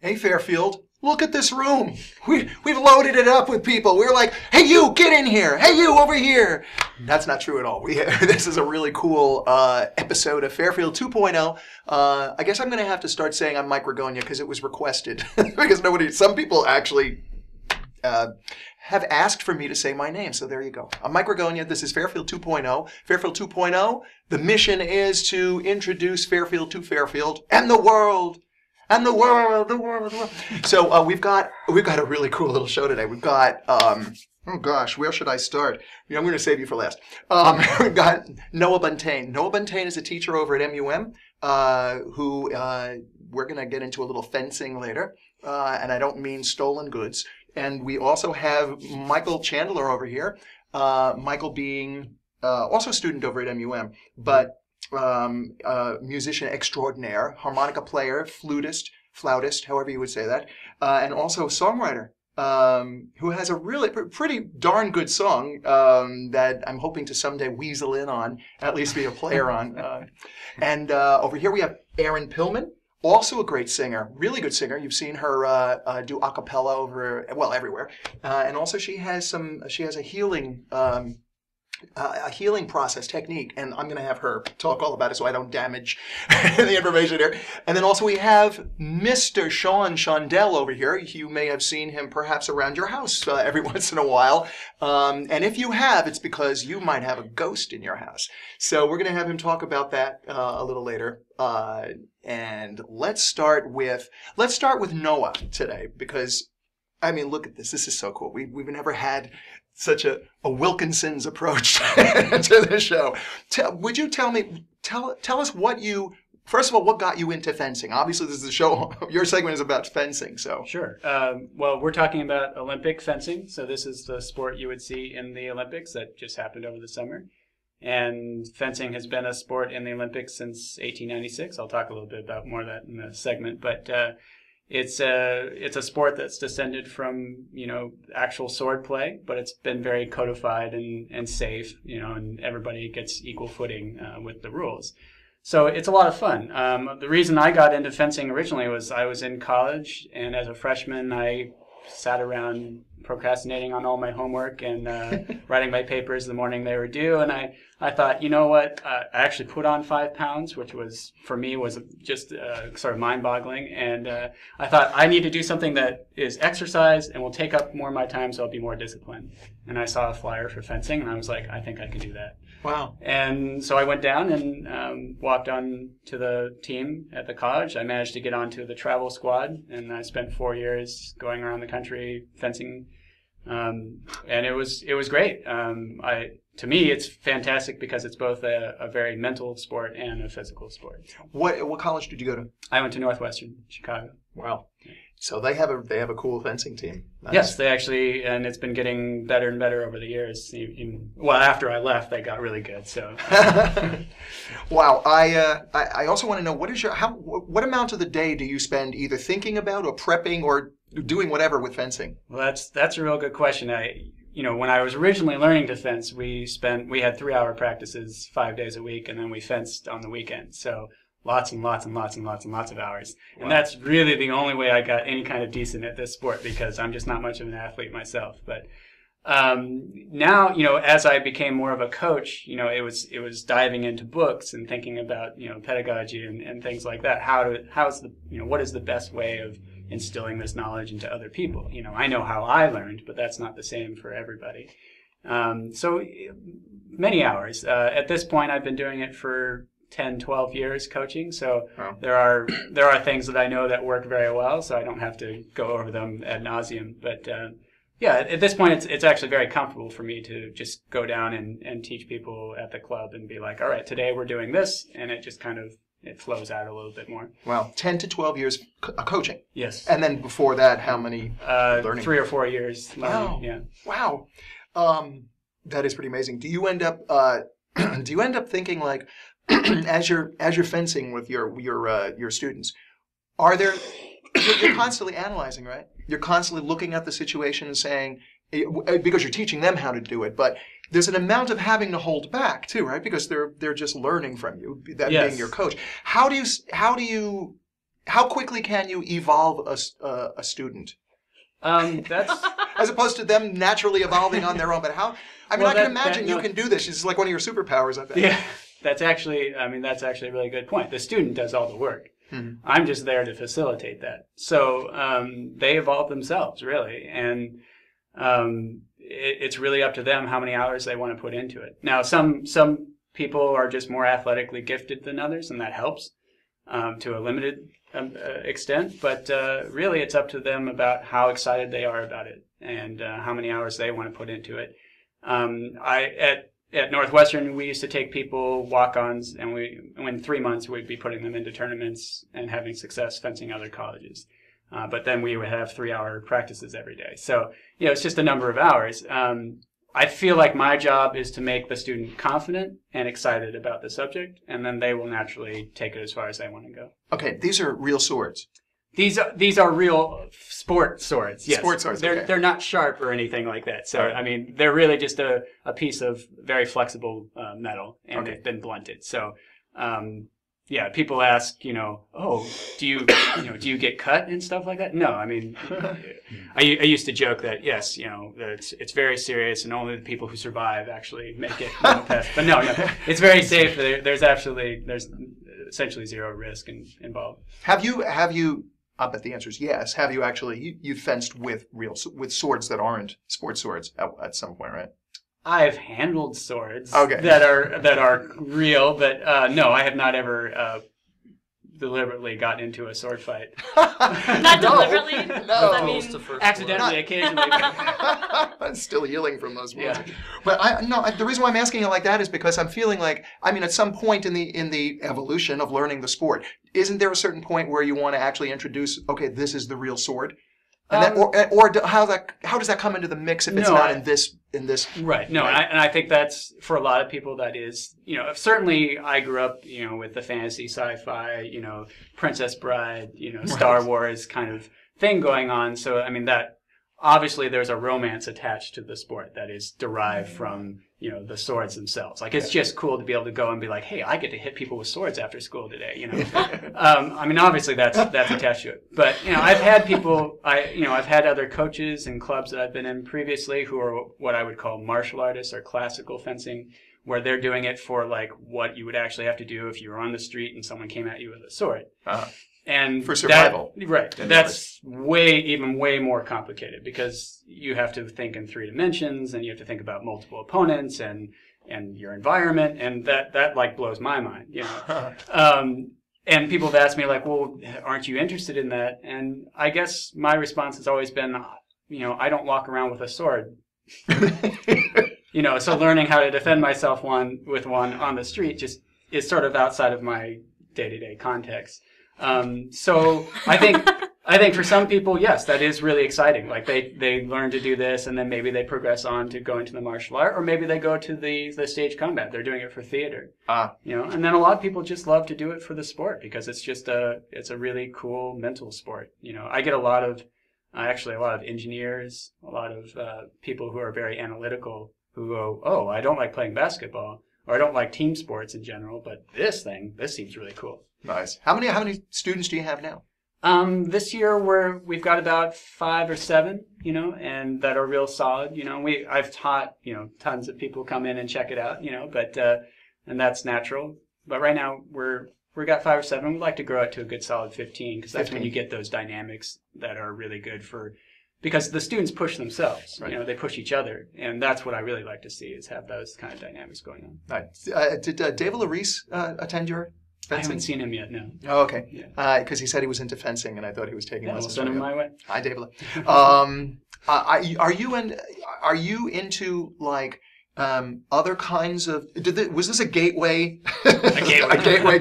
Hey, Fairfield, look at this room. We've loaded it up with people. We're like, hey, you, get in here. Hey, you, over here. That's not true at all. This is a really cool episode of Fairfield 2.0. I guess I'm going to have to start saying I'm Mike Ragonia because it was requested. Because some people actually have asked for me to say my name. So there you go. I'm Mike Ragonia. This is Fairfield 2.0. Fairfield 2.0, the mission is to introduce Fairfield to Fairfield and the world. And the world. So we've got a really cool little show today. We've got, oh gosh, where should I start? I'm going to save you for last. We've got Noah Buntain. Noah Buntain is a teacher over at MUM who we're going to get into a little fencing later. And I don't mean stolen goods. And we also have Michael Chandler over here. Michael being also a student over at MUM, but musician extraordinaire, harmonica player, flutist, flautist, however you would say that, and also songwriter, who has a really pretty darn good song that I'm hoping to someday weasel in on, at least be a player on. And over here we have Erin Pillman, also a great singer, really good singer. You've seen her do a cappella everywhere, and also she has a healing. A healing process technique, and I'm going to have her talk all about it so I don't damage the information here. And then also we have Mr. Sean Shondell over here. You may have seen him perhaps around your house every once in a while. And if you have, it's because you might have a ghost in your house. So we're going to have him talk about that a little later. And let's start with Noah today because, I mean, look at this. This is so cool. We've never had such a Wilkinson's approach to the show. Would you tell us first of all, what got you into fencing? Obviously, this is a show, your segment is about fencing, so. Sure. Well, we're talking about Olympic fencing, so this is the sport you would see in the Olympics that just happened over the summer. And fencing has been a sport in the Olympics since 1896. I'll talk a little bit about more of that in the segment, but it's a sport that's descended from, actual sword play, but it's been very codified and safe, and everybody gets equal footing with the rules. So it's a lot of fun. The reason I got into fencing originally was I was in college, and as a freshman, I sat around procrastinating on all my homework and writing my papers the morning they were due. And I thought, you know what? I actually put on 5 pounds, which was, for me, was just sort of mind-boggling. And I thought, I need to do something that is exercise and will take up more of my time so I'll be more disciplined. And I saw a flyer for fencing, and I was like, I think I can do that. Wow. And so I went down and walked on to the team at the college. I managed to get onto the travel squad, and I spent 4 years going around the country fencing. And it was great. To me, it's fantastic because it's both a very mental sport and a physical sport. What college did you go to? I went to Northwestern Chicago. Wow. So they have a cool fencing team. Nice. Yes, they actually, and it's been getting better and better over the years. After I left, they got really good. So, wow. I also want to know what amount of the day do you spend either thinking about or prepping or doing whatever with fencing? Well, that's a real good question. When I was originally learning to fence, we had 3-hour practices 5 days a week, and then we fenced on the weekend. So lots and lots and lots and lots and lots of hours. Wow. And that's really the only way I got any kind of decent at this sport because I'm just not much of an athlete myself. But now, as I became more of a coach, it was diving into books and thinking about, pedagogy and things like that. What is the best way of instilling this knowledge into other people? I know how I learned, but that's not the same for everybody. So many hours. At this point, I've been doing it for 10, 12 years coaching. So wow. There are things that I know that work very well, so I don't have to go over them ad nauseum. But at this point, it's actually very comfortable for me to just go down and teach people at the club and be like, all right, today we're doing this, and it just kind of it flows out a little bit more. Wow, 10 to 12 years coaching. Yes. And then before that, how many learning? 3 or 4 years learning. Wow. Yeah. Wow. That is pretty amazing. Do you end up thinking like as you're fencing with your students, you're constantly analyzing, right? You're constantly looking at the situation and saying, because you're teaching them how to do it, but there's an amount of having to hold back too, right? Because they're just learning from you, that yes. being your coach. How do you how quickly can you evolve a student? That's As opposed to them naturally evolving on their own. But how? I mean, Well, I can imagine you can do this. It's like one of your superpowers, I bet. Yeah, that's actually a really good point. The student does all the work. Mhm. I'm just there to facilitate that. So they evolve themselves, really, and it's really up to them how many hours they want to put into it. Now, some people are just more athletically gifted than others, and that helps to a limited extent. But really, it's up to them about how excited they are about it and how many hours they want to put into it. At Northwestern, we used to take people walk-ons, and in 3 months we'd be putting them into tournaments and having success fencing other colleges. But then we would have 3-hour practices every day. So, it's just a number of hours. I feel like my job is to make the student confident and excited about the subject, and then they will naturally take it as far as they want to go. Okay, these are real swords. These are real sport swords. Yes. Sport swords. They're not sharp or anything like that. So they're really just a piece of very flexible metal, and they've been blunted. So people ask, oh, do you get cut and stuff like that? No, I used to joke that yes, it's very serious, and only the people who survive actually make it past. But no, it's very safe. There's essentially zero risk involved. Have you? I bet the answer is yes. Have you actually you fenced with swords that aren't sports swords at some point, right? I've handled swords that are real, but no, I have not ever deliberately gotten into a sword fight. Not deliberately? No. I mean, accidentally, occasionally. I'm still healing from those wounds. Yeah. But the reason why I'm asking you like that is because I'm feeling like, at some point in the evolution of learning the sport, isn't there a certain point where you want to actually introduce, okay, this is the real sword? And how does that come into the mix if it's not in this? Right. No, right? And I think that's for a lot of people. That is, certainly I grew up, with the fantasy, sci-fi, Princess Bride, Star Wars kind of thing going on. So that obviously there's a romance attached to the sport that is derived from the swords themselves. Like it's just cool to be able to go and be like, hey, I get to hit people with swords after school today. Obviously that's attached to it. But I've had people, I've had other coaches and clubs that I've been in previously who are what I would call martial artists or classical fencing, where they're doing it for like what you would actually have to do if you were on the street and someone came at you with a sword. And for survival. That's way more complicated because you have to think in 3 dimensions and you have to think about multiple opponents and your environment, and that like blows my mind, and people have asked me like, well, aren't you interested in that? And I guess my response has always been, I don't walk around with a sword. So learning how to defend myself with one on the street just is sort of outside of my day-to-day context. So I think for some people, yes, that is really exciting. Like they learn to do this, and then maybe they progress on to go into the martial art, or maybe they go to the stage combat. They're doing it for theater. And then a lot of people just love to do it for the sport because it's just it's a really cool mental sport. I get a lot of engineers, a lot of people who are very analytical who go, oh, I don't like playing basketball, or I don't like team sports in general, but this seems really cool. Nice. How many students do you have now? This year we've got about 5 or 7, and that are real solid. I've taught, tons of people come in and check it out, but and that's natural. But right now we've got 5 or 7. We'd like to grow it to a good solid 15 because that's when you get those dynamics that are really good because the students push themselves. Right. They push each other, and that's what I really like to see is have those kind of dynamics going on. Right. Did David LaReese attend your fencing? I haven't seen him yet, no. Oh, okay. Yeah. Because he said he was into fencing, and I thought he was taking lessons. We'll send him my way. Hi, David. Are you into like other kinds of? Was this a gateway? a gateway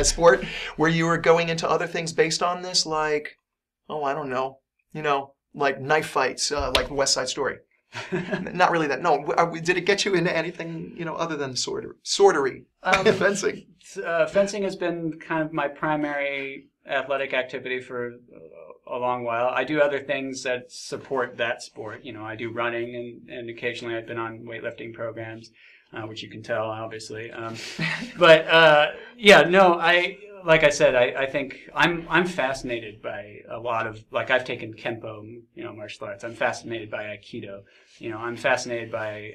sport where you were going into other things based on this, like I don't know, like knife fights, like the West Side Story. Not really that. No. Did it get you into anything, other than swordery, fencing? Fencing has been kind of my primary athletic activity for a long while. I do other things that support that sport. I do running, and occasionally I've been on weightlifting programs, which you can tell, obviously. like I said, I think I'm fascinated by a lot of, like, I've taken Kenpo, martial arts. I'm fascinated by Aikido. I'm fascinated by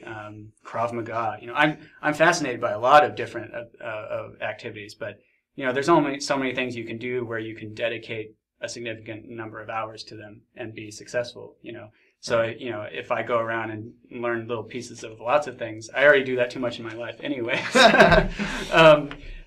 Krav Maga. I'm fascinated by a lot of different activities, but there's only so many things you can do where you can dedicate a significant number of hours to them and be successful. So, if I go around and learn little pieces of lots of things, I already do that too much in my life anyway.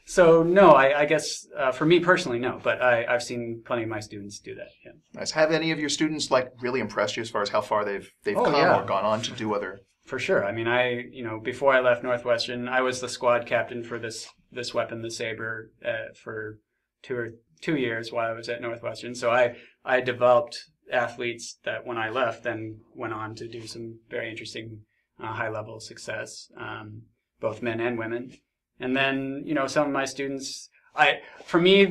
So, no, I guess for me personally, no. But I've seen plenty of my students do that, yeah. Nice. Have any of your students, really impressed you as far as how far they've come or gone on to do other... For sure. I mean, before I left Northwestern, I was the squad captain for this weapon, the Saber, for 2 years while I was at Northwestern. So I developed athletes that when I left then went on to do some very interesting high-level success, both men and women. And then, some of my students, for me,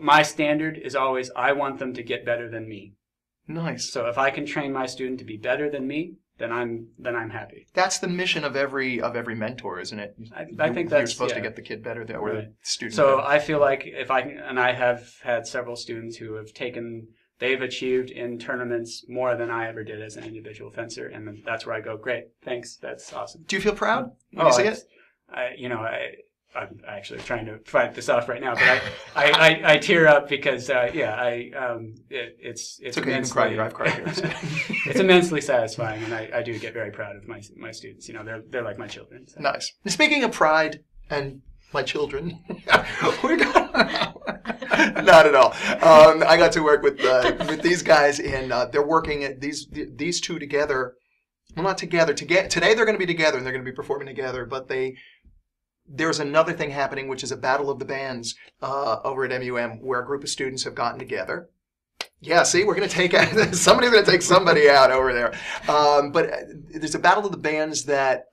my standard is always I want them to get better than me. Nice. So if I can train my student to be better than me, then I'm happy. That's the mission of every mentor, isn't it? I think that's... You're supposed to get the kid better, or right. the student So better. I feel like if I can, and I have had several students who have they've achieved in tournaments more than I ever did as an individual fencer, and then that's where I go, great, thanks, that's awesome. Do you feel proud when you see it? I'm actually trying to fight this off right now, but I tear up because it's okay. You can cry here. I've cried here. So. It's immensely satisfying, and I do get very proud of my students. They're like my children. So. Nice. Speaking of pride and my children, we're gonna... Not at all. I got to work with these guys, and they're working at these two together. Well, not together. Today they're going to be together, and they're going to be performing together. But there's another thing happening, which is a battle of the bands over at MUM, where a group of students have gotten together. Yeah, see, we're going to take somebody's going to take somebody out over there. But there's a battle of the bands that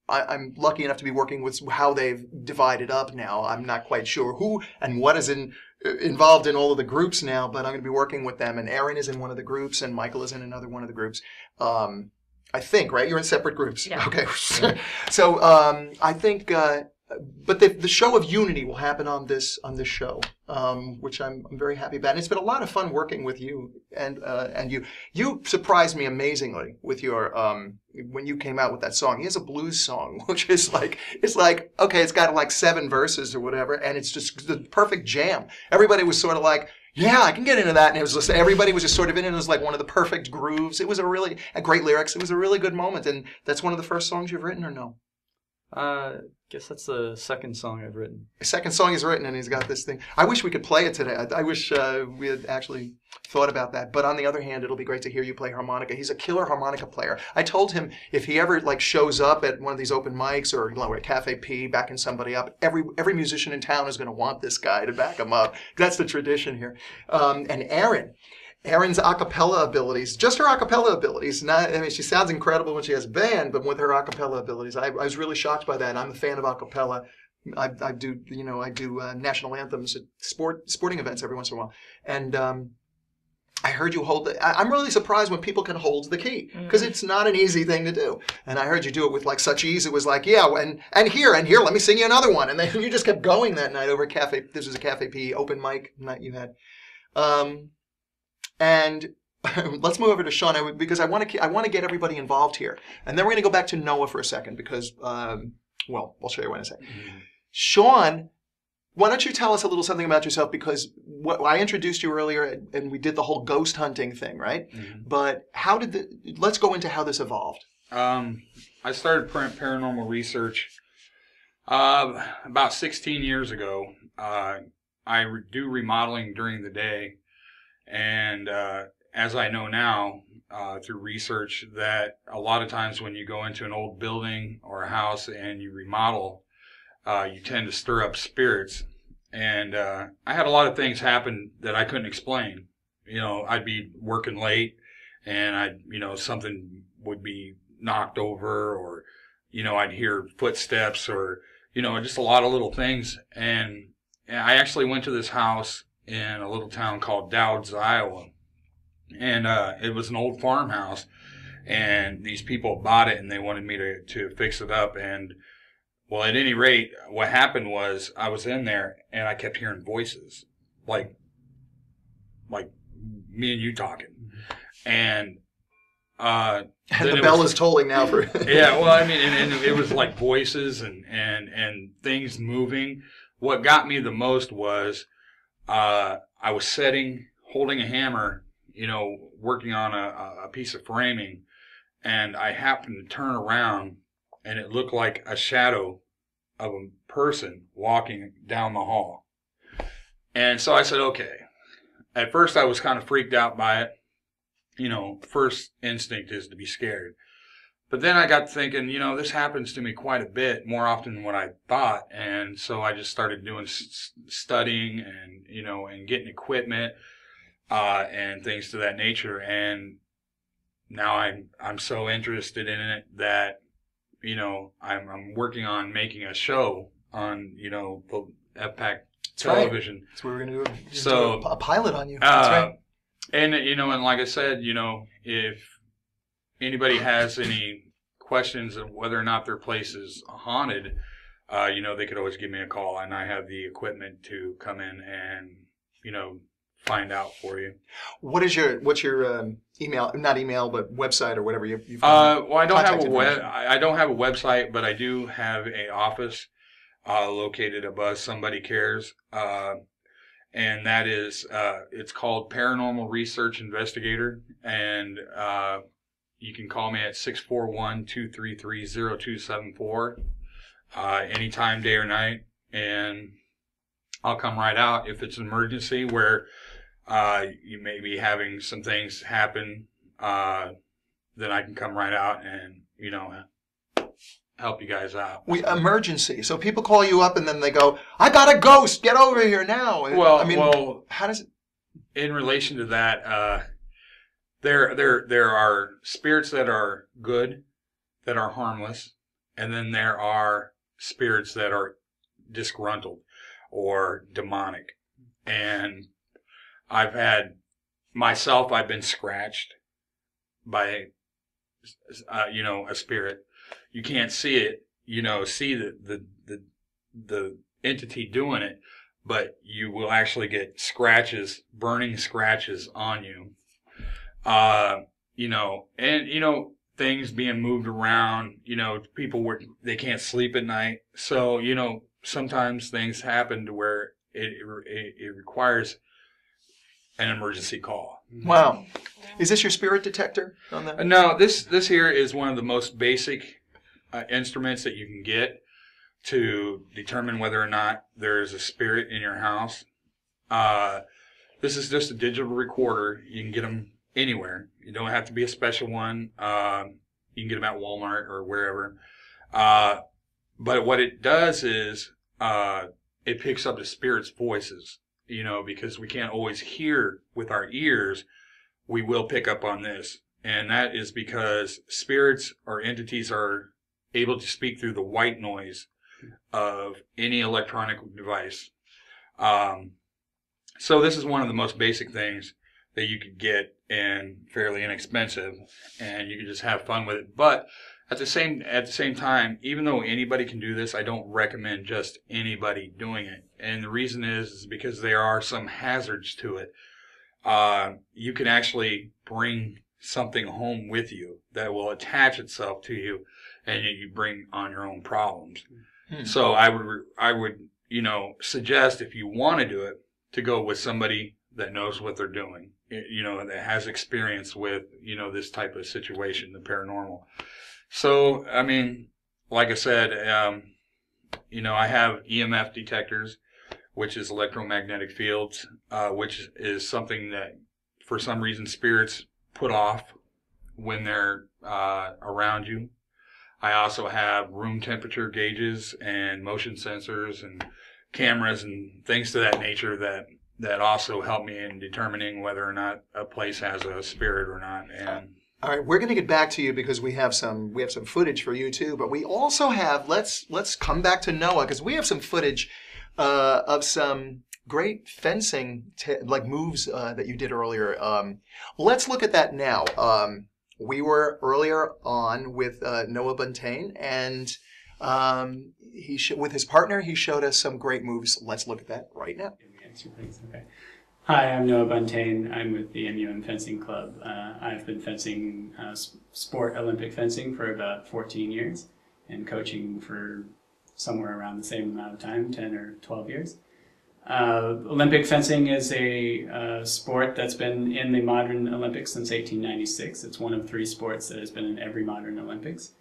I'm lucky enough to be working with how they've divided up now. I'm not quite sure who and what is involved in all of the groups now, but I'm going to be working with them. And Aaron is in one of the groups, and Michael is in another one of the groups. I think, right? You're in separate groups. Yeah. Okay. So I think, but the show of unity will happen on this show, which I'm very happy about. And it's been a lot of fun working with you and you. You surprised me amazingly with your when you came out with that song. He has a blues song, which is it's like okay, it's got 7 verses or whatever, and it's just the perfect jam. Everybody was sort of like, yeah, I can get into that. And it was just, everybody was just sort of in it. It was like one of the perfect grooves. It was great lyrics. It was a really good moment. And that's one of the first songs you've written, or no? Guess that's the second song I've written. The second song he's written, and he's got this thing. I wish we could play it today. I wish we had actually thought about that. But on the other hand, it'll be great to hear you play harmonica. He's a killer harmonica player. I told him if he ever shows up at one of these open mics or at Cafe P backing somebody up, every musician in town is going to want this guy to back him up. That's the tradition here. And Erin's a cappella abilities, just her a cappella abilities. She sounds incredible when she has a band, but with her a cappella abilities, I was really shocked by that. I'm a fan of a cappella. I do national anthems at sporting events every once in a while, and I heard you hold it. I'm really surprised when people can hold the key, because it's not an easy thing to do. And I heard you do it with such ease. It was and here, let me sing you another one. And then you just kept going that night over Cafe. This was a Cafe P open mic night you had. And let's move over to Sean because I want to get everybody involved here, and then we're going to go back to Noah for a second because I'll show you what I say. Mm-hmm. Sean, why don't you tell us a little something about yourself, because I introduced you earlier and we did the whole ghost hunting thing, right? Mm-hmm. But let's go into how this evolved. I started paranormal research about 16 years ago. I do remodeling during the day. And as I know now through research, that a lot of times when you go into an old building or a house and you remodel, you tend to stir up spirits. And I had a lot of things happen that I couldn't explain. I'd be working late and something would be knocked over, or, I'd hear footsteps, or, just a lot of little things. And I actually went to this house in a little town called Dowds, Iowa. And it was an old farmhouse, and these people bought it and they wanted me to fix it up. And Well, at any rate, what happened was I was in there and I kept hearing voices, like me and you talking, and And the bell is tolling now for. yeah. Well, I mean, and it was like voices and things moving. What got me the most was I was holding a hammer, working on a piece of framing, and I happened to turn around, and it looked like a shadow of a person walking down the hall. And so I said, okay. At first I was kind of freaked out by it. First instinct is to be scared. But then I got thinking, this happens to me quite a bit, more often than what I thought. And so I just started doing studying and, and getting equipment, and things to that nature. And now I'm so interested in it that, I'm working on making a show on, the FPAC television. That's what we're going to do. So a pilot on you. That's right. And, and like I said, if anybody has any questions of whether or not their place is haunted, they could always give me a call, and I have the equipment to come in and, find out for you. What's your email? Not email, but website or whatever you've well, I don't have I don't have a website, but I do have an office located above Somebody Cares, and that is it's called Paranormal Research Investigator, and you can call me at 641-233-0274 anytime, day or night, and I'll come right out. If it's an emergency where you may be having some things happen, then I can come right out and, help you guys out. Emergency. So people call you up and then they go, I got a ghost, get over here now. Well, how does it? In relation to that, there are spirits that are good, that are harmless, and then there are spirits that are disgruntled or demonic. And I've been scratched by, a spirit. You can't see it, see the entity doing it, but you will actually get scratches, burning scratches on you. Things being moved around, people they can't sleep at night. So, sometimes things happen to where it requires an emergency call. Wow. Is this your spirit detector on that? No, this here is one of the most basic instruments that you can get to determine whether or not there is a spirit in your house. This is just a digital recorder. You can get them anywhere. You don't have to be a special one. You can get them at Walmart or wherever. But what it does is it picks up the spirit's voices, because we can't always hear with our ears. We will pick up on this. And that is because spirits or entities are able to speak through the white noise of any electronic device. So this is one of the most basic things that you could get, and fairly inexpensive, and you can just have fun with it. But at the same time, even though anybody can do this, I don't recommend just anybody doing it. And the reason is because there are some hazards to it. You can actually bring something home with you that will attach itself to you, and you bring on your own problems. So I would suggest, if you want to do it, to go with somebody that knows what they're doing, that has experience with, this type of situation, the paranormal. So, I mean, like I said, I have EMF detectors, which is electromagnetic fields, which is something that, for some reason, spirits put off when they're around you. I also have room temperature gauges and motion sensors and cameras and things to that nature that also help me in determining whether or not a place has a spirit or not. And all right, we're going to get back to you because we have some footage for you too. But we also have let's come back to Noah, because we have some footage of some great fencing moves that you did earlier. Let's look at that now. We were earlier on with Noah Buntain, and With his partner, he showed us some great moves. Let's look at that right now. Okay. Hi, I'm Noah Buntain. I'm with the MUM Fencing Club. I've been fencing sport Olympic fencing for about 14 years and coaching for somewhere around the same amount of time, 10 or 12 years. Olympic fencing is a sport that's been in the modern Olympics since 1896. It's one of 3 sports that has been in every modern Olympics.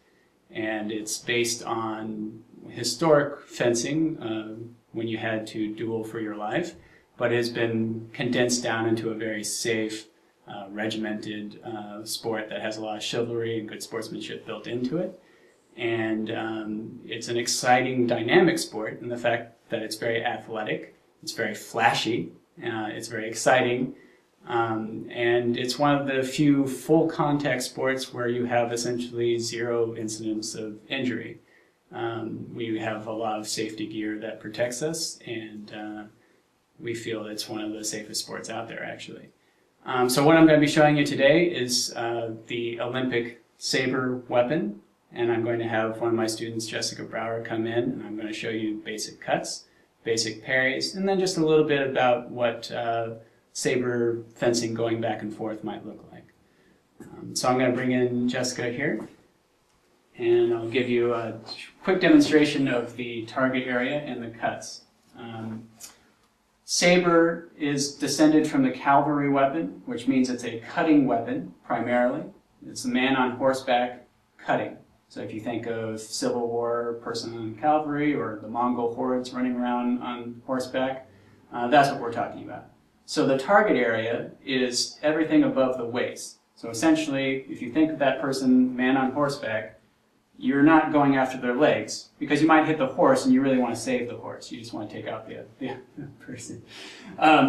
And it's based on historic fencing when you had to duel for your life, but it has been condensed down into a very safe, regimented sport that has a lot of chivalry and good sportsmanship built into it. And it's an exciting, dynamic sport in the fact that it's very athletic, it's very flashy, it's very exciting, and it's one of the few full contact sports where you have essentially 0 incidents of injury. We have a lot of safety gear that protects us, and we feel it's one of the safest sports out there, actually. So what I'm going to be showing you today is the Olympic Saber weapon, and I'm going to have one of my students, Jessica Brower, come in, and I'm going to show you basic cuts, basic parries, and then just a little bit about what saber fencing going back and forth might look like. So I'm going to bring in Jessica here, and I'll give you a quick demonstration of the target area and the cuts. Saber is descended from the cavalry weapon, which means it's a cutting weapon primarily. It's a man on horseback cutting. So if you think of Civil War person on cavalry or the Mongol hordes running around on horseback, that's what we're talking about. So the target area is everything above the waist. So essentially, if you think of that person, man on horseback, you're not going after their legs, because you might hit the horse and you really want to save the horse. You just want to take out the person.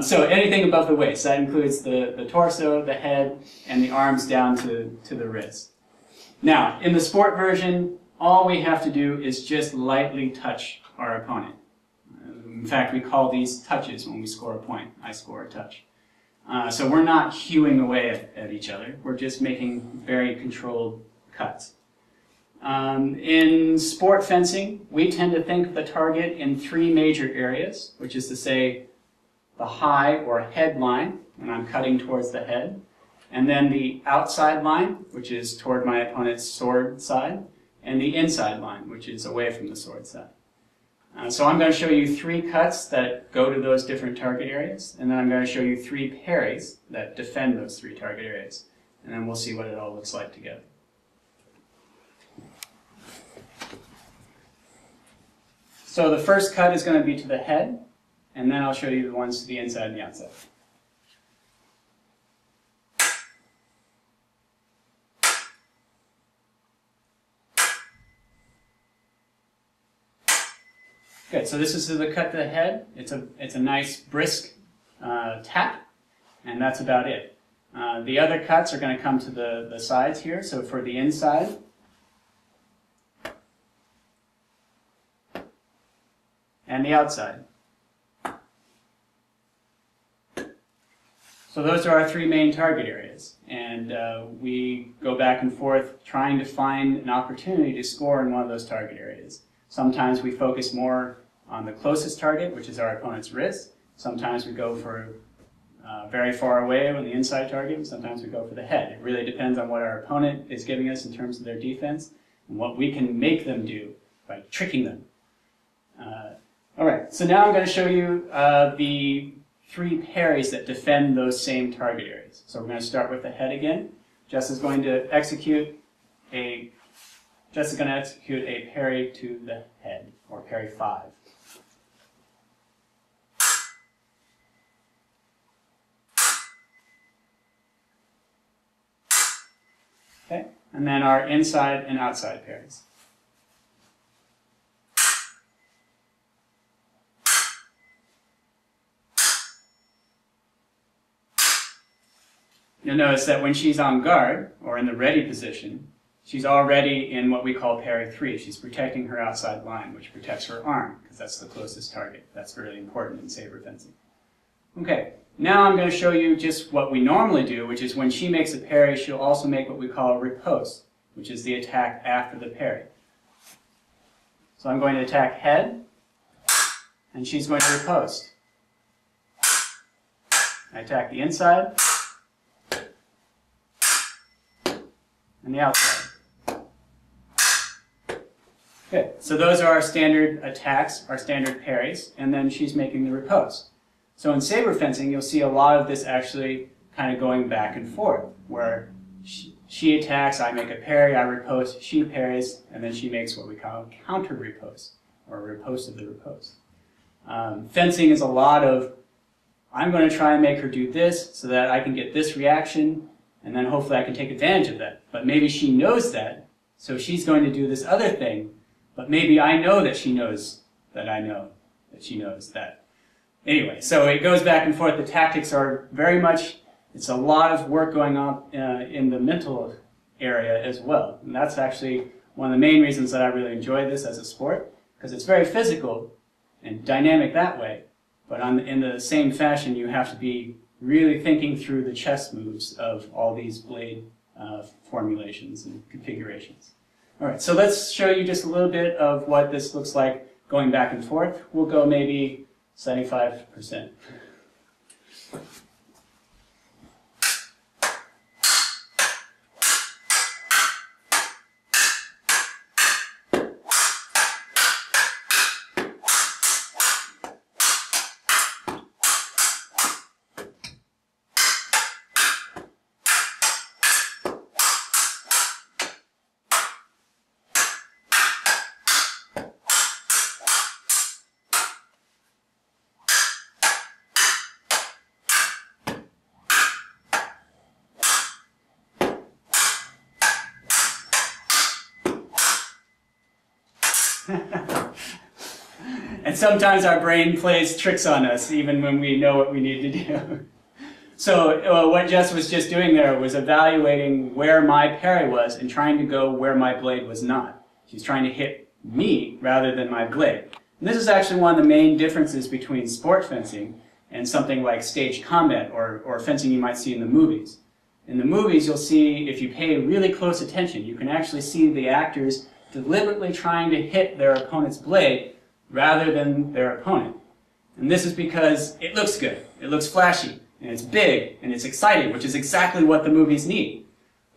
So anything above the waist, that includes the torso, the head, and the arms down to the wrist. Now, in the sport version, all we have to do is just lightly touch our opponent. In fact, we call these touches when we score a point. I score a touch. So we're not hewing away at each other. We're just making very controlled cuts. In sport fencing, we tend to think of the target in 3 major areas, which is to say the high or head line, when I'm cutting towards the head, and then the outside line, which is toward my opponent's sword side, and the inside line, which is away from the sword side. So I'm going to show you 3 cuts that go to those different target areas, and then I'm going to show you 3 parries that defend those 3 target areas, and then we'll see what it all looks like together. So the first cut is going to be to the head, and then I'll show you the ones to the inside and the outside. Good, so this is the cut to the head. It's a nice brisk tap, and that's about it. The other cuts are going to come to the sides here. So for the inside, and the outside. So those are our 3 main target areas, and we go back and forth trying to find an opportunity to score in one of those target areas. Sometimes we focus more on the closest target, which is our opponent's wrist. Sometimes we go for very far away on the inside target, and sometimes we go for the head. It really depends on what our opponent is giving us in terms of their defense and what we can make them do by tricking them. All right, so now I'm going to show you the 3 parries that defend those same target areas. So we're going to start with the head again. Jess is going to execute a parry to the head, or parry 5. Okay, and then our inside and outside parries. You'll notice that when she's on guard, or in the ready position, she's already in what we call parry 3. She's protecting her outside line, which protects her arm, because that's the closest target. That's really important in saber fencing. Okay, now I'm going to show you just what we normally do, which is when she makes a parry, she'll also make what we call a riposte, which is the attack after the parry. So I'm going to attack head, and she's going to riposte. I attack the inside and the outside. Good. So those are our standard attacks, our standard parries, and then she's making the riposte. So in saber fencing, you'll see a lot of this actually kind of going back and forth, where she attacks, I make a parry, I riposte, she parries, and then she makes what we call a counter riposte, or a riposte of the riposte. Fencing is a lot of, I'm going to try and make her do this so that I can get this reaction, and then hopefully I can take advantage of that. But maybe she knows that, so she's going to do this other thing, but maybe I know that she knows that I know that she knows that. Anyway, so it goes back and forth. The tactics are very much, it's a lot of work going on in the mental area as well. And that's actually one of the main reasons that I really enjoy this as a sport, because it's very physical and dynamic that way. But in the same fashion, you have to be really thinking through the chess moves of all these blade formulations and configurations. All right, so let's show you just a little bit of what this looks like going back and forth. We'll go maybe 75%. And sometimes our brain plays tricks on us, even when we know what we need to do. So what Jess was just doing there was evaluating where my parry was and trying to go where my blade was not. She's trying to hit me rather than my blade. And this is actually one of the main differences between sport fencing and something like stage combat or fencing you might see in the movies. In the movies, you'll see, if you pay really close attention, you can actually see the actors deliberately trying to hit their opponent's blade rather than their opponent. And this is because it looks good, it looks flashy, and it's big, and it's exciting, which is exactly what the movies need.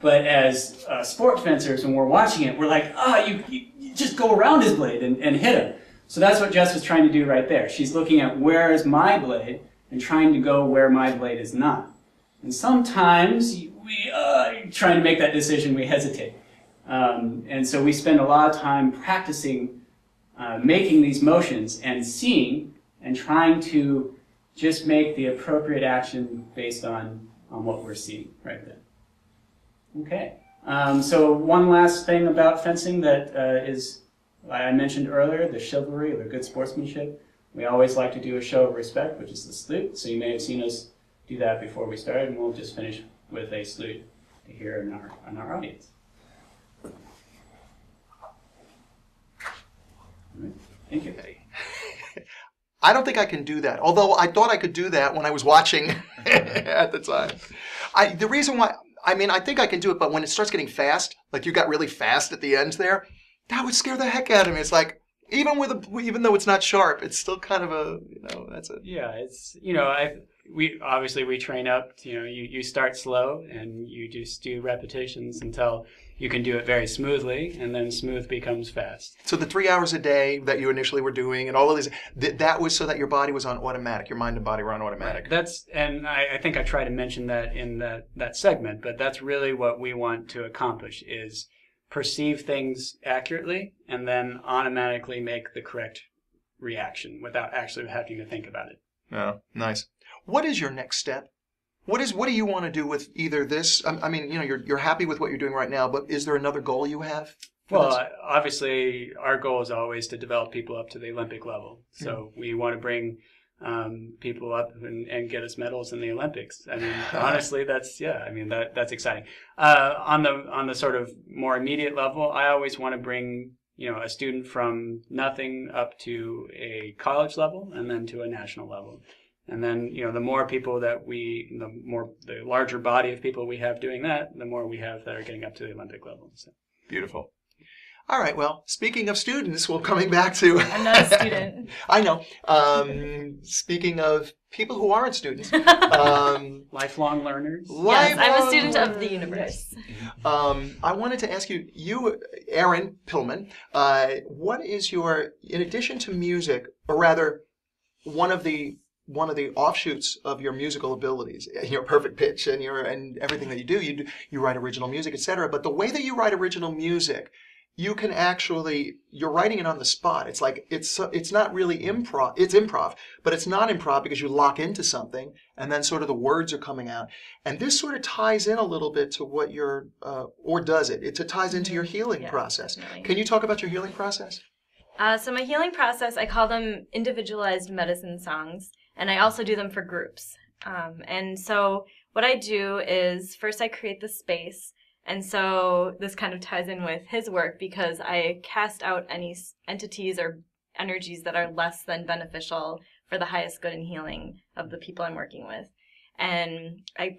But as sport fencers, when we're watching it, we're like, you just go around his blade and hit him. So that's what Jess was trying to do right there. She's looking at where is my blade and trying to go where my blade is not. And sometimes we, trying to make that decision, we hesitate. And so we spend a lot of time practicing making these motions and seeing and trying to just make the appropriate action based on what we're seeing right then. Okay. So one last thing about fencing that is, I mentioned earlier, the chivalry or the good sportsmanship. We always like to do a show of respect, which is the salute. So you may have seen us do that before we started, and we'll just finish with a salute here in our audience. Thank you. I don't think I can do that, although I thought I could do that when I was watching at the time. The reason why, I think I can do it, but when it starts getting fast, like you got really fast at the end there, that would scare the heck out of me. It's like, even though it's not sharp, it's still kind of a, that's a... Yeah, it's, we train up, you start slow and you just do repetitions until you can do it very smoothly, and then smooth becomes fast. So the 3 hours a day that you initially were doing and all of these, that was so that your body was on automatic, your mind and body were on automatic. Right. And I think I try to mention that in that segment, but that's really what we want to accomplish, is perceive things accurately and then automatically make the correct reaction without actually having to think about it. Oh, nice. What is your next step? What do you want to do with either this? You're happy with what you're doing right now, but is there another goal you have? Well, obviously, our goal is always to develop people up to the Olympic level. So we want to bring people up and get us medals in the Olympics. Honestly, that's exciting. On the sort of more immediate level, I always want to bring a student from nothing up to a college level and then to a national level. And then, the more people that the larger body of people we have doing that, the more we have that are getting up to the Olympic level. So. Beautiful. All right, well, speaking of students, we're coming back to... I'm not a student. I know. Speaking of people who aren't students. Lifelong learners. Yes, I'm a student of the universe. I wanted to ask you, Aaron Pillman, what is your, in addition to music, or rather, one of the offshoots of your musical abilities, your perfect pitch and everything that you write original music, etc. But the way that you write original music, you can actually, you're writing it on the spot. It's like, it's not really improv. It's improv, but it's not improv because you lock into something and then sort of the words are coming out. And this sort of ties in a little bit to what your, or does it? It ties into your healing process. Definitely. Can you talk about your healing process? So my healing process, I call them individualized medicine songs, and I also do them for groups. And so what I do is first I create the space. And so this kind of ties in with his work because I cast out any entities or energies that are less than beneficial for the highest good and healing of the people I'm working with. And I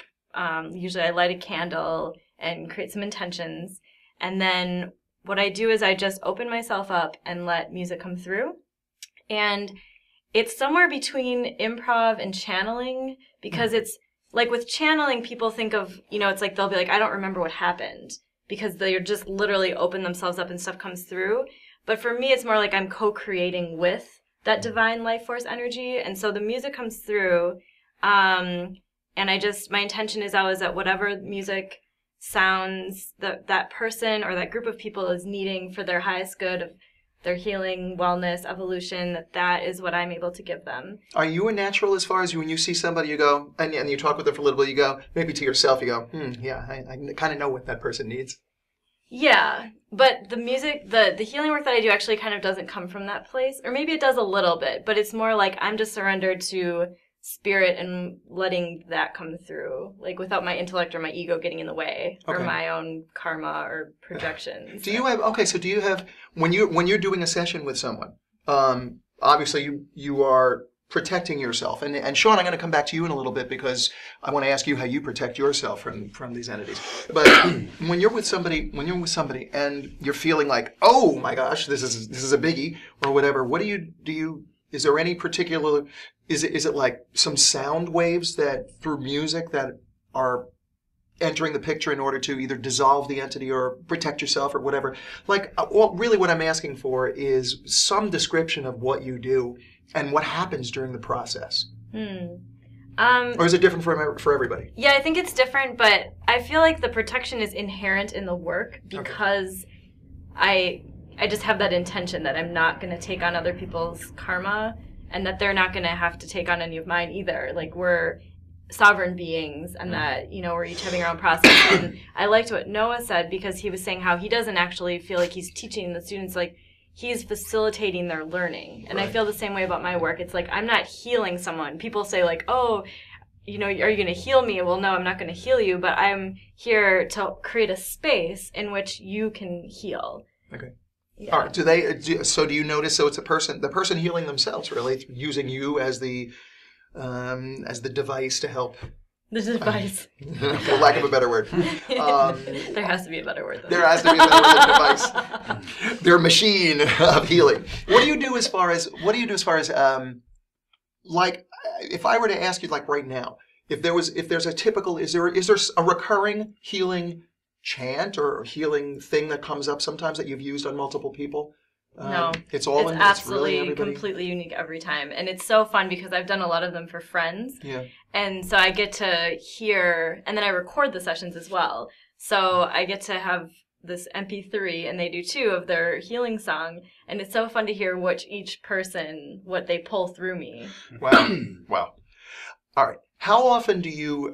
usually I light a candle and create some intentions. And then what I do is I just open myself up and let music come through. And it's somewhere between improv and channeling because it's like with channeling, people think of, it's like they'll be like, I don't remember what happened because they're just literally open themselves up and stuff comes through. But for me, it's more like I'm co-creating with that divine life force energy. And so the music comes through. And my intention is always that whatever music sounds that person or that group of people is needing for their highest good of their healing, wellness, evolution, that is what I'm able to give them. Are you a natural as far as when you see somebody, you go, and you talk with them for a little bit, you go, maybe to yourself, you go, yeah, I kind of know what that person needs. Yeah, but the music, the healing work that I do actually kind of doesn't come from that place. Or maybe it does a little bit, but it's more like I'm just surrendered to spirit and letting that come through, like without my intellect or my ego getting in the way or my own karma or projections. Do you have when you're doing a session with someone, obviously you are protecting yourself, and Sean, I'm going to come back to you in a little bit because I want to ask you how you protect yourself from these entities. But when you're with somebody and you're feeling like, oh my gosh, this is a biggie or whatever, what do you is there any particular, is it like some sound waves that through music that are entering the picture in order to either dissolve the entity or protect yourself or whatever? Like, well, really what I'm asking for is some description of what you do and what happens during the process. Or is it different for everybody? Yeah, I think it's different, but I feel like the protection is inherent in the work because I just have that intention that I'm not going to take on other people's karma and that they're not going to have to take on any of mine either. Like, we're sovereign beings and that, we're each having our own process. And I liked what Noah said because he was saying how he doesn't actually feel like he's teaching the students, like he's facilitating their learning. And I feel the same way about my work. It's like I'm not healing someone. People say like, oh, are you going to heal me? Well, no, I'm not going to heal you, but I'm here to create a space in which you can heal. Okay. Yeah. All right. Do you notice? So it's the person healing themselves, really, using you as the device to help. The device. For lack of a better word. There has to be a better word. There has to be a better word than device. Their machine of healing. What do you do as far as like, if I were to ask you like right now, if there's a typical, is there a recurring healing chant or healing thing that comes up sometimes that you've used on multiple people? No, it's absolutely really completely unique every time, and it's so fun because I've done a lot of them for friends. Yeah, and so I get to hear, and then I record the sessions as well. So I get to have this MP3, and they do too of their healing song, and it's so fun to hear each person what they pull through me. Wow. All right. How often do you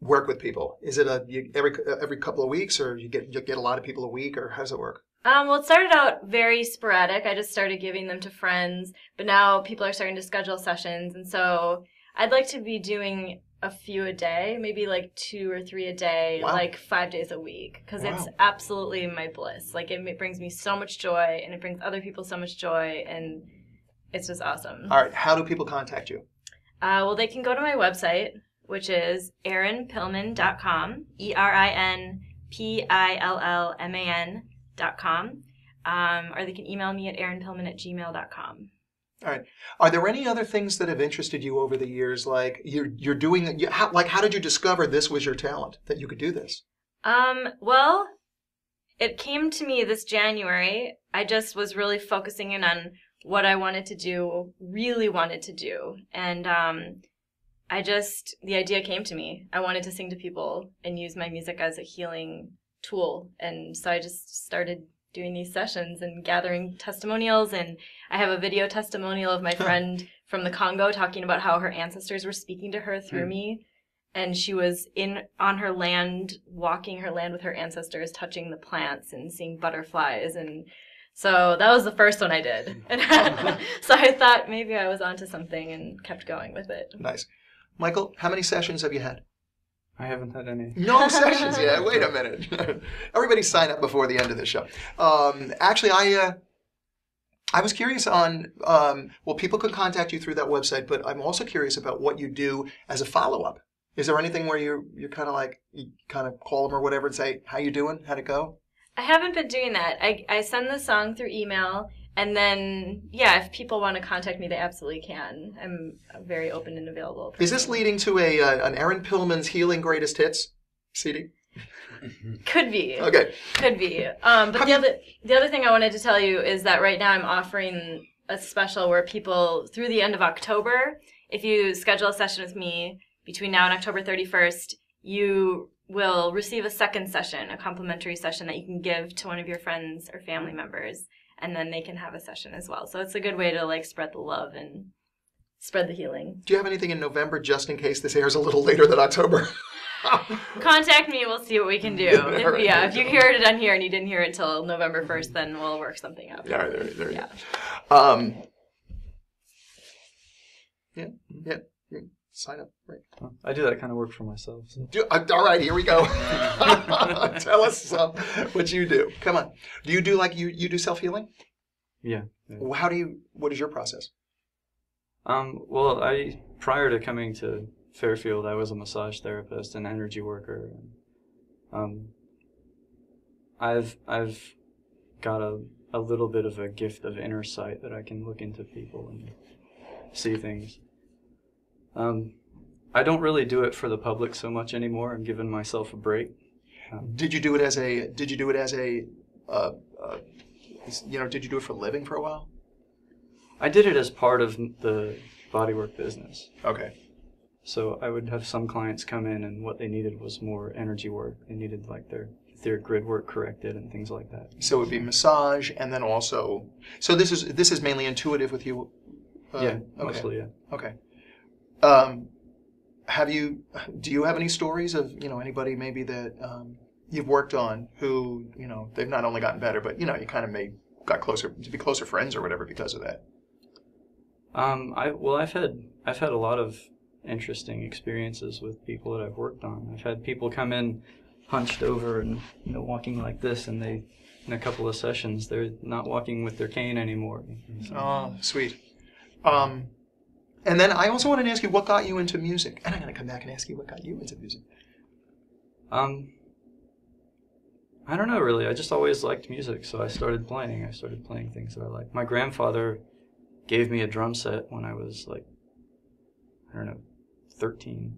work with people? Is it every couple of weeks, or you get a lot of people a week, or how does it work? Well, it started out very sporadic. I just started giving them to friends, but now people are starting to schedule sessions, and so I'd like to be doing a few a day, maybe like 2 or 3 a day, like 5 days a week, because it's absolutely my bliss. Like, it brings me so much joy, and it brings other people so much joy, and it's just awesome. All right, how do people contact you? Well, they can go to my website, which is erinpillman.com, ErinPillman.com. or they can email me at erinpillman@gmail.com. All right. Are there any other things that have interested you over the years? Like you're doing, how did you discover this was your talent, that you could do this? Well, it came to me this January. I just was really focusing in on what I wanted to do, really wanted to do. And the idea came to me. I wanted to sing to people and use my music as a healing tool. And so I just started doing these sessions and gathering testimonials. And I have a video testimonial of my friend from the Congo talking about how her ancestors were speaking to her through me. And she was on her land, walking her land with her ancestors, touching the plants and seeing butterflies. And so that was the first one I did. And so I thought maybe I was onto something and kept going with it. Nice. Michael, how many sessions have you had? I haven't had any. No sessions yet. Wait a minute. Everybody sign up before the end of the show. Actually, I was curious on, people can contact you through that website, but I'm also curious about what you do as a follow-up. Is there anything where you're kind of like, you kind of call them or whatever and say, how you doing? How'd it go? I haven't been doing that. I send the song through email, and then, if people want to contact me, they absolutely can. I'm a very open and available person. Is this leading to an Erin Pillman's Healing Greatest Hits CD? Could be. Okay. Could be. But the other thing I wanted to tell you is that right now I'm offering a special where people, through the end of October, if you schedule a session with me between now and October 31st, you will receive a second session, a complimentary session that you can give to one of your friends or family members, and then they can have a session as well. So it's a good way to spread the love and spread the healing. Do you have anything in November just in case this airs a little later than October? Contact me. We'll see what we can do. If you heard it on here and you didn't hear it until November 1st, then we'll work something out. Yeah, there you go. Yeah. Sign up. Right. I do that kind of work for myself. So. All right, here we go. Tell us what you do. Come on. Do you do you do self-healing? Yeah. What is your process? Well, prior to coming to Fairfield, I was a massage therapist and energy worker. I've got a little bit of a gift of inner sight that I can look into people and see things. I don't really do it for the public so much anymore. I'm giving myself a break. Did you do it as a? Did you do it for a living for a while? I did it as part of the bodywork business. Okay. So I would have some clients come in, and what they needed was more energy work. They needed their grid work corrected and things like that. So it would be massage, and then also. So this is mainly intuitive with you. Yeah, mostly. Yeah. Okay. Do you have any stories of anybody maybe that you've worked on who they've not only gotten better, but you kind of got closer to be closer friends or whatever because of that? I've had a lot of interesting experiences with people that I've worked on. I've had people come in hunched over and walking like this, and in a couple of sessions they're not walking with their cane anymore. So. Oh, sweet. And then I also wanted to ask you what got you into music, and I'm going to come back and ask you what got you into music. I don't know really. I just always liked music, so I started playing. I started playing things that I liked. My grandfather gave me a drum set when I was 13,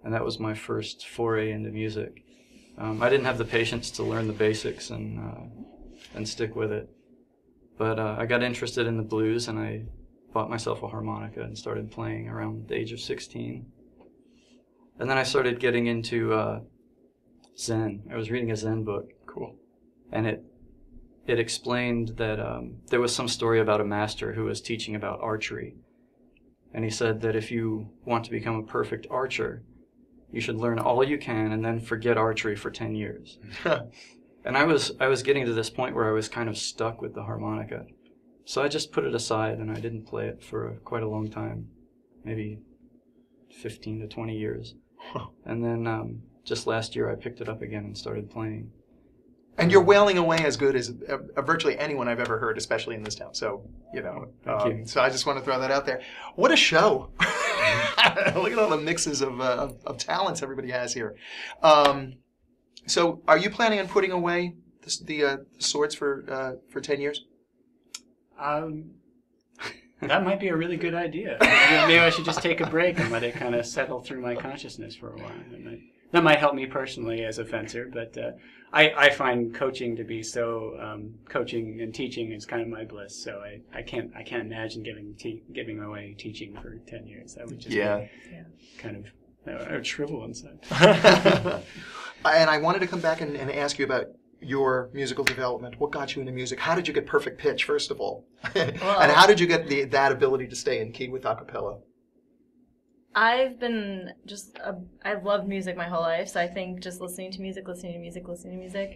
and that was my first foray into music. I didn't have the patience to learn the basics and stick with it, but I got interested in the blues, and I bought myself a harmonica and started playing around the age of 16. And then I started getting into Zen. I was reading a Zen book. Cool. And it explained that there was some story about a master who was teaching about archery. And he said that if you want to become a perfect archer, you should learn all you can and then forget archery for 10 years. And I was getting to this point where I was kind of stuck with the harmonica. So I just put it aside, and I didn't play it for quite a long time, maybe 15 to 20 years. And then just last year I picked it up again and started playing. And you're wailing away as good as virtually anyone I've ever heard, especially in this town. So, Thank you. So I just want to throw that out there. What a show. Look at all the mixes of talents everybody has here. So are you planning on putting away the swords for 10 years? That might be a really good idea. Maybe I should just take a break and let it kind of settle through my consciousness for a while. That might help me personally as a fencer, but I find coaching to be so coaching and teaching is kind of my bliss. So I can't imagine giving away teaching for 10 years. That would just be kind of I would shrivel inside. And I wanted to come back and ask you about your musical development. What got you into music? How did you get perfect pitch, first of all? And how did you get that ability to stay in key with a cappella? I've been I've loved music my whole life, so I think just listening to music,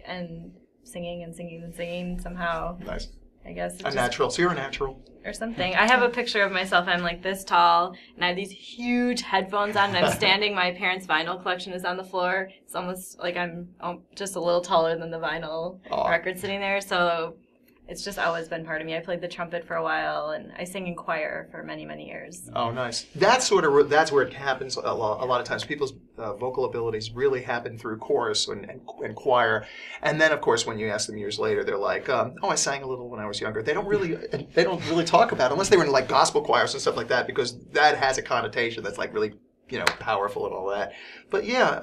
and singing somehow. Nice. I guess. A natural. So you're a natural. Or something. I have a picture of myself. I'm like this tall, and I have these huge headphones on, and I'm standing. My parents' vinyl collection is on the floor. It's almost like I'm just a little taller than the vinyl record sitting there. So it's just always been part of me. I played the trumpet for a while, and I sang in choir for many, many years. Oh, nice. That's where it happens a lot of times. People's vocal abilities really happen through chorus and choir. And then, of course, when you ask them years later, they're like, I sang a little when I was younger. They don't really talk about it, unless they were in like gospel choirs and stuff like that, because that has a connotation that's like really, powerful and all that. But yeah.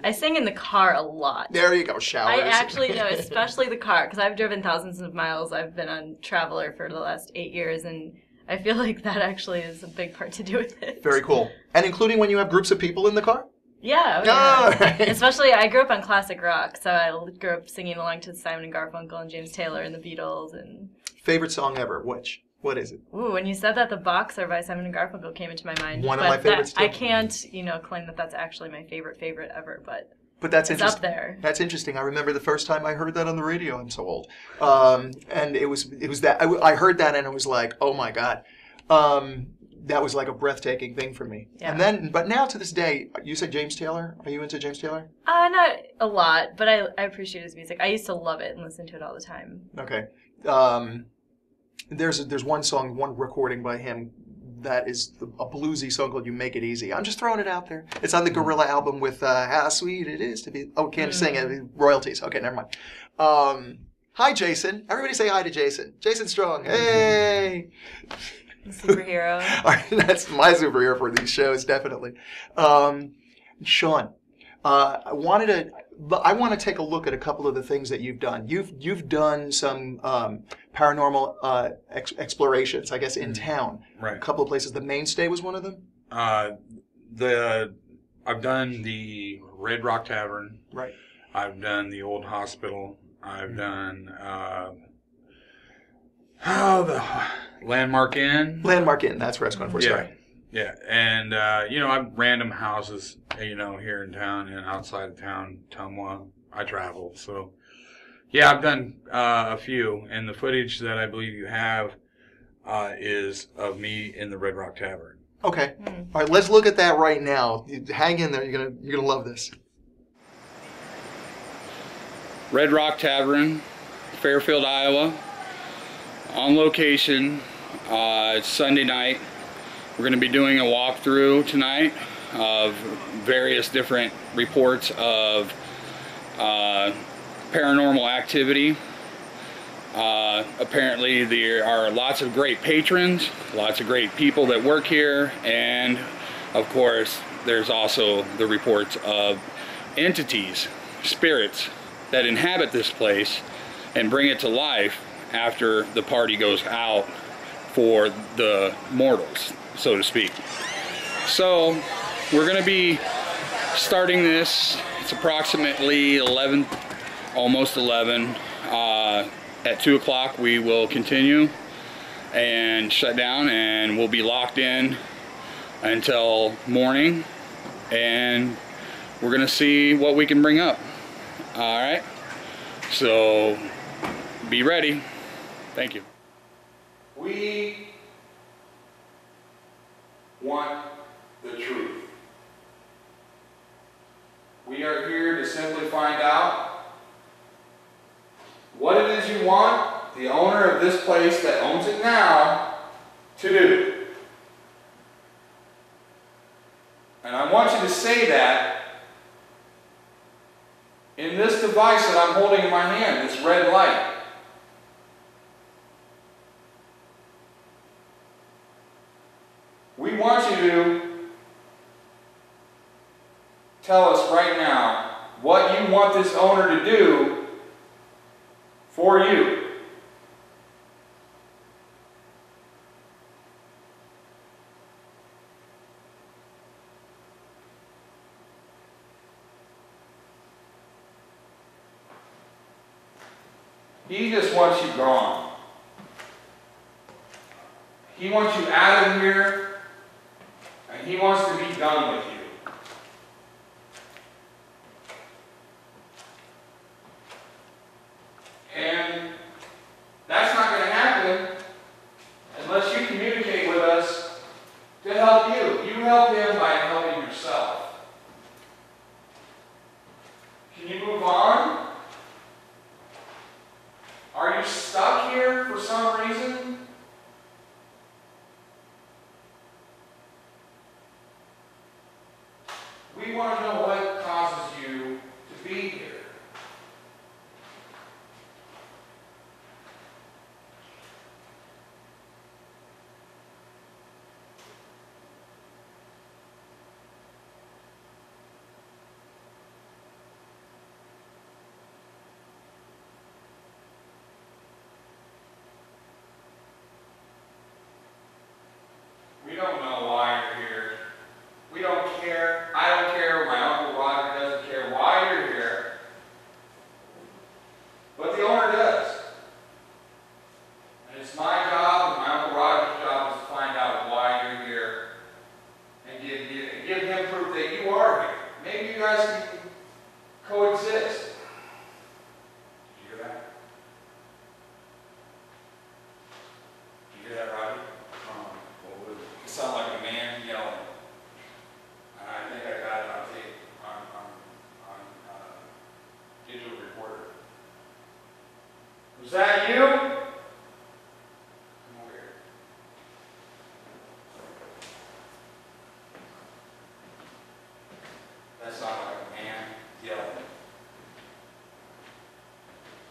I sing in the car a lot. There you go, showers. I actually know, especially the car, because I've driven thousands of miles. I've been on Traveler for the last 8 years, and I feel like that actually is a big part to do with it. Very cool. And including when you have groups of people in the car? Yeah. Oh, right. Especially, I grew up on classic rock, so I grew up singing along to Simon and Garfunkel and James Taylor and the Beatles. And favorite song ever? Which? What is it? Ooh, when you said that, The Boxer by Simon and Garfunkel came into my mind. One of my favorites, too. I can't, claim that that's actually my favorite ever, but that's it's interesting. up there. That's interesting. I remember the first time I heard that on the radio. I'm so old. And it was that I heard that and it was like, oh my God. That was like a breathtaking thing for me. Yeah. But now to this day, you said James Taylor. Are you into James Taylor? Not a lot, but I appreciate his music. I used to love it and listen to it all the time. Okay. There's one song, one recording by him that is a bluesy song called "You Make It Easy." I'm just throwing it out there. It's on the Gorilla album with "How Sweet It Is to Be." Oh, can't sing it. Royalties. Okay, never mind. Hi, Jason. Everybody say hi to Jason. Jason Strong. Hey. Superhero. That's my superhero for these shows, definitely. Sean, I want to take a look at a couple of the things that you've done. You've done some paranormal explorations, I guess, in town. Right. A couple of places. The Mainstay was one of them. I've done the Rock Tavern. Right. I've done the old hospital. I've done the Landmark Inn. Landmark Inn. That's where I was going for. Sorry. Yeah, and I've random houses, here in town and outside of town. I travel, so yeah, I've done a few, and the footage that I believe you have is of me in the Red Rock Tavern. Okay, all right, let's look at that right now. Hang in there, you're gonna love this. Red Rock Tavern, Fairfield, Iowa, on location. It's Sunday night. We're going to be doing a walkthrough tonight of various different reports of paranormal activity. Apparently there are lots of great patrons, lots of great people that work here, and of course there's also the reports of entities, spirits that inhabit this place and bring it to life after the party goes out for the mortals, so to speak. So we're going to be starting this. It's approximately 11, almost 11. At 2 o'clock we will continue and shut down, and we'll be locked in until morning, and we're going to see what we can bring up. All right, so be ready. Thank you. We want the truth. We are here to simply find out what it is you want the owner of this place that owns it now to do. And I want you to say that in this device. device that I'm holding in my hand, this red light. We want you to tell us right now what you want this owner to do for you. He just wants you gone. He wants you out of here, and he wants to be done with you. And that's not going to happen unless you communicate with us to help you. You help him by helping yourself. Can you move on? Are you stuck here for some reason? We want to know what causes you to be here. We don't know why you're here. We don't care. I don't care. My Uncle Roger doesn't care why you're here. But the owner does. And it's my job and my Uncle Roger's job is to find out why you're here and give him proof that you are here. Maybe you guys can coexist. Did you hear that? Did you hear that, Roger? You sound like a man yelling. And I think I got it on tape, on digital recorder. Was that you? Come over here. That sounded like a man yelling.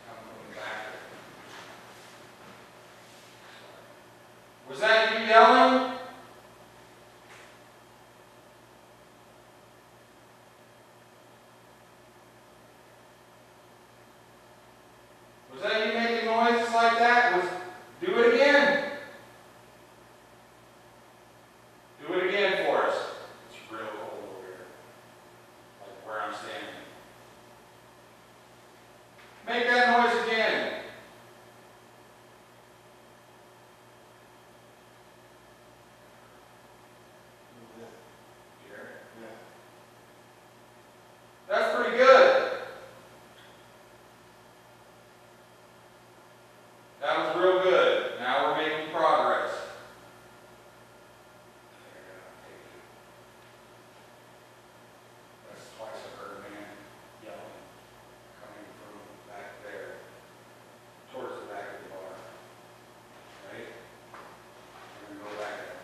I'm moving back. Was that you yelling? Was that you making noises like that? Do it again. Do it again for us. It's real cold over here. Like where I'm standing. Make that noise again. That's pretty good. That was real good. Now we're making progress. That's twice I heard a man yelling, coming from back there, towards the back of the bar. Right? We're going to go back there.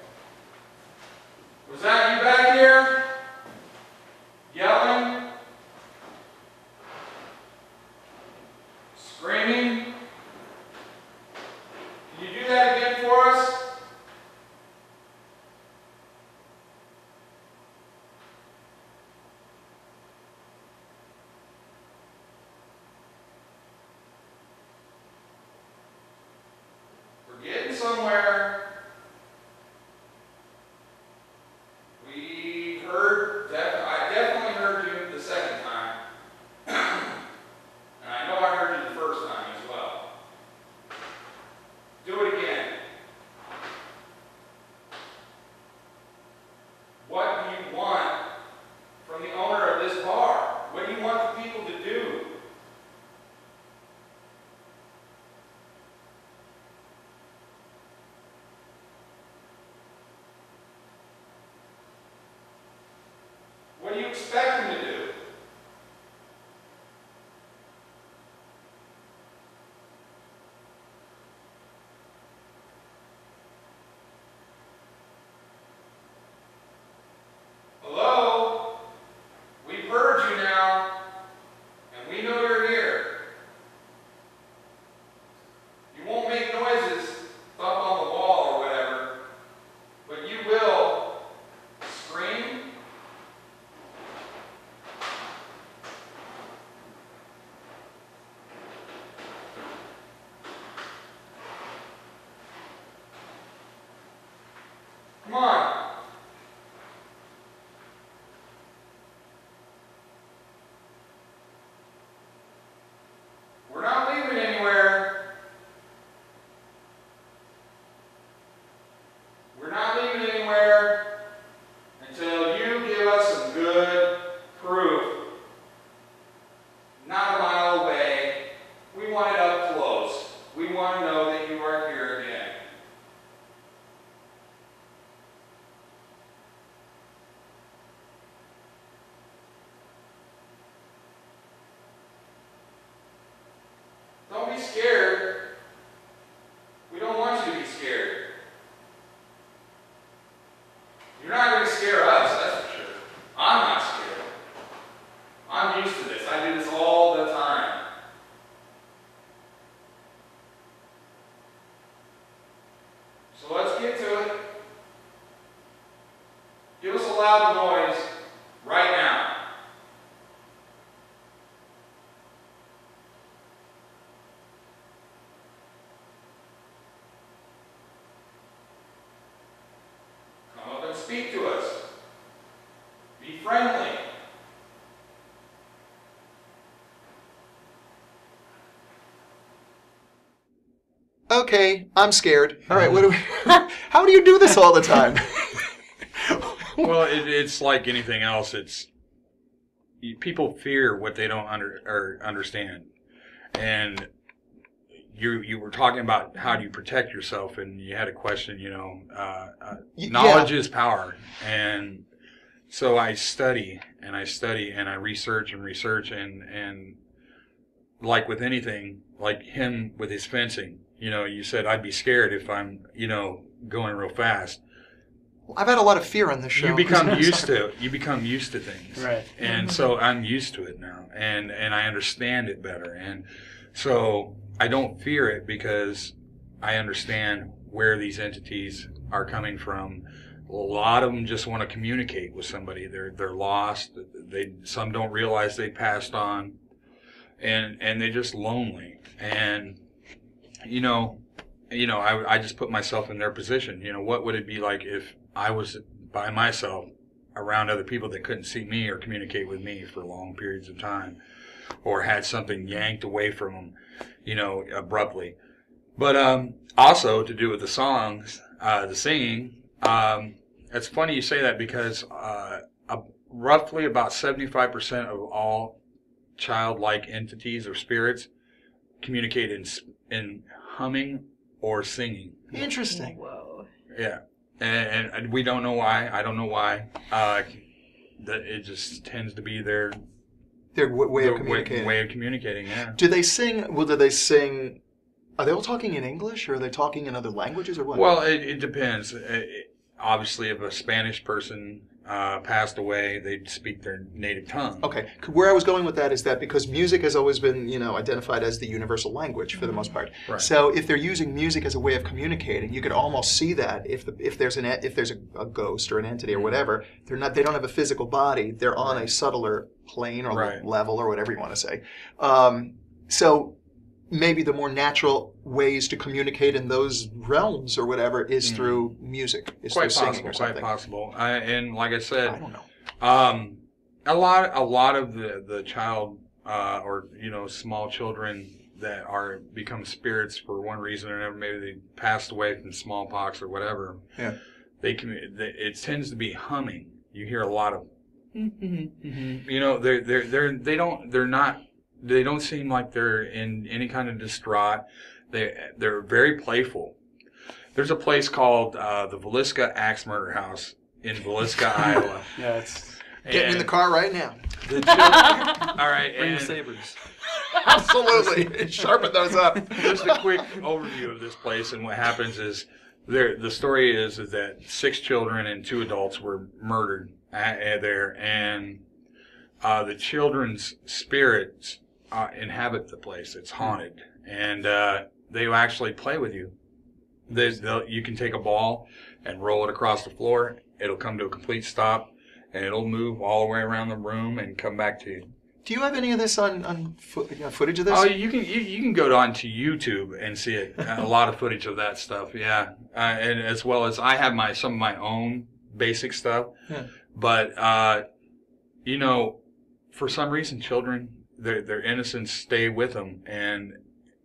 Was that you back here? Yelling? Screaming? Can you do that again for us? We're getting somewhere. I definitely heard you the second time. And I know I heard you the first time as well. Do it again. What do you want from the owner of this bar? What do you want the people to do? Come on. We're not leaving anywhere. We're not leaving anywhere until you give us some good proof. Not a mile away. We want it up close. We want to know that you are here again. Don't be scared. We don't want you to be scared. You're not going to scare us, that's for sure. I'm not scared. I'm used to this. I do this all the time. So let's get to it. Give us a loud noise right now. Come up and speak to us. Be friendly. Okay, I'm scared. All right, what do we? How do you do this all the time? Well, it's like anything else. People fear what they don't understand, and you were talking about how do you protect yourself, and you had a question. Knowledge is power, and so I study and I research and like with anything, like him with his fencing. You said I'd be scared if I'm going real fast. I've had a lot of fear on this show. You become used to things, Right? And so I'm used to it now, and I understand it better, and so I don't fear it because I understand where these entities are coming from. A lot of them just want to communicate with somebody. They're lost. Some don't realize they passed on, and they're just lonely. And I just put myself in their position. What would it be like if I was by myself around other people that couldn't see me or communicate with me for long periods of time, or had something yanked away from them, abruptly. But also to do with the songs, the singing. It's funny you say that because roughly about 75% of all childlike entities or spirits communicate in humming or singing. Interesting. Whoa. Yeah. And we don't know why. I don't know why. That it just tends to be their Way of communicating. Way of communicating, yeah. Do they sing? Well, do they sing? Are they all talking in English, or are they talking in other languages, or what? Well, it depends. Obviously, if a Spanish person passed away, they'd speak their native tongue. Okay. Where I was going with that is that because music has always been, identified as the universal language for the most part. Right. So if they're using music as a way of communicating, you could almost see that if there's a ghost or an entity or whatever, they don't have a physical body. They're on a subtler plane or Right. level or whatever you want to say. So maybe the more natural ways to communicate in those realms or whatever is through music, is Quite through possible. singing or something. Quite possible. And like I said, I don't know. a lot of the child or small children that become spirits for one reason or another, maybe they passed away from smallpox or whatever. Yeah. It tends to be humming. You hear a lot of they don't seem like they're in any kind of distraught. They're very playful. There's a place called the Villisca Axe Murder House in Villisca, Iowa. Yeah, it's Getting in the car right now. The children, all right, Bring the and sabers. Absolutely. Sharpen those up. just a quick overview of this place, and what happens is the story is that 6 children and 2 adults were murdered there, and the children's spirits inhabit the place. It's haunted, and they will actually play with you. You can take a ball and roll it across the floor. It'll come to a complete stop, and it'll move all the way around the room and come back to you. Do you have any of this on footage of this? Oh, you can go onto YouTube and see it. A lot of footage of that stuff, yeah. And as well as I have some of my own basic stuff. Yeah. But you know, for some reason, children their innocence stay with them, and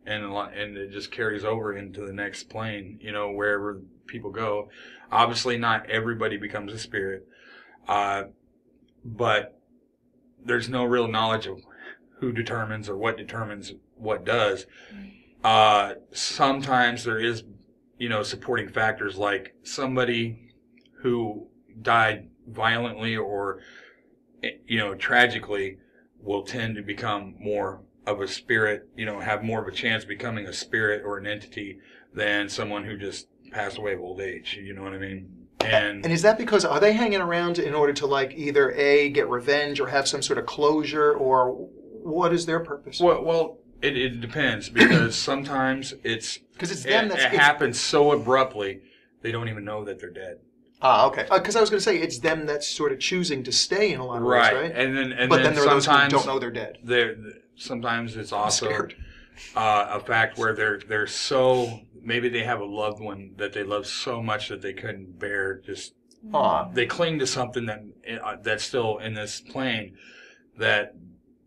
it just carries over into the next plane. You know, wherever people go. Obviously, not everybody becomes a spirit, but there's no real knowledge of who determines or what determines what does. Sometimes there is, you know, supporting factors like somebody who died violently or, you know, tragically will tend to become more of a spirit, you know, have more of a chance of becoming a spirit or an entity than someone who just passed away of old age. You know what I mean? And is that because, are they hanging around in order to, like, either A, get revenge or have some sort of closure, or what is their purpose? Well, it depends, because sometimes it happens so abruptly they don't even know that they're dead. Ah, okay. Because I was going to say, it's them that's sort of choosing to stay in a lot of ways, right? And then there are those who don't know they're dead. Sometimes it's also a fact where they're so, maybe they have a loved one that they love so much that they couldn't bear just. They cling to something that's still in this plane, that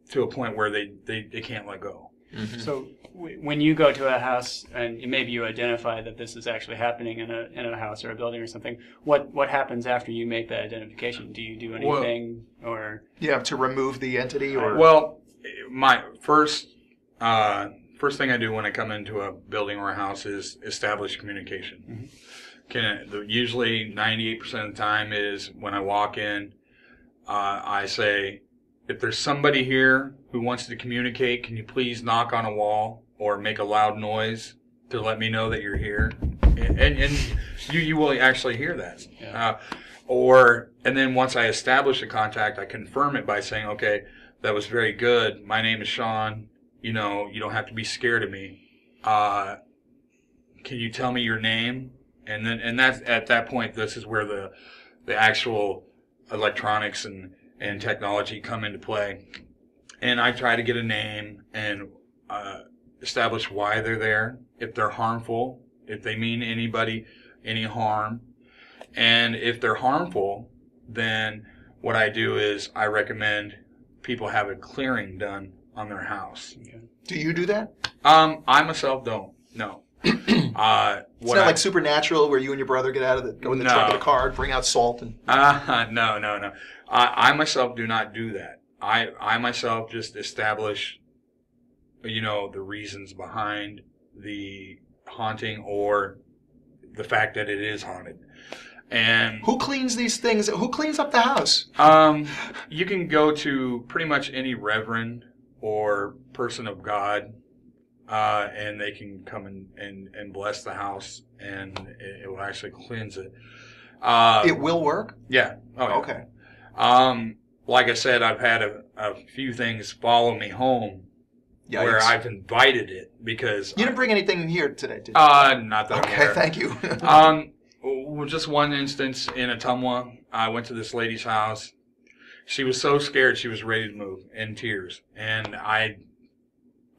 to a point where they can't let go. Mm-hmm. So when you go to a house and maybe you identify that this is actually happening in a house or a building or something, what happens after you make that identification? Do you do anything to remove the entity? Or well, my first thing I do when I come into a building or a house is establish communication. Mm-hmm. Usually 98% of the time is when I walk in, I say, if there's somebody here who wants to communicate, can you please knock on a wall or make a loud noise to let me know that you're here? And you will actually hear that. Yeah. And then once I establish a contact, I confirm it by saying, okay, that was very good. My name is Sean. You know, you don't have to be scared of me. Can you tell me your name? And that's at that point, this is where the actual electronics and technology come into play. And I try to get a name and establish why they're there, if they're harmful, if they mean anybody any harm. And if they're harmful, then what I do is I recommend people have a clearing done on their house. Okay. Do you do that? I myself don't. No. It's not like Supernatural where you and your brother go in the trunk of the car, bring out salt and. No. I myself do not do that. I myself just establish, you know, the reasons behind the haunting or the fact that it is haunted. And who cleans these things? Who cleans up the house? You can go to pretty much any reverend or person of God, and they can come and bless the house, and it will actually cleanse it. It will work? Yeah. Oh, yeah. Okay. Like I said, I've had a few things follow me home. Yikes. Where I've invited it because you didn't bring anything here today, did you? Not that. Okay, thank you. Just one instance in Ottumwa, I went to this lady's house. She was so scared she was ready to move, in tears, and I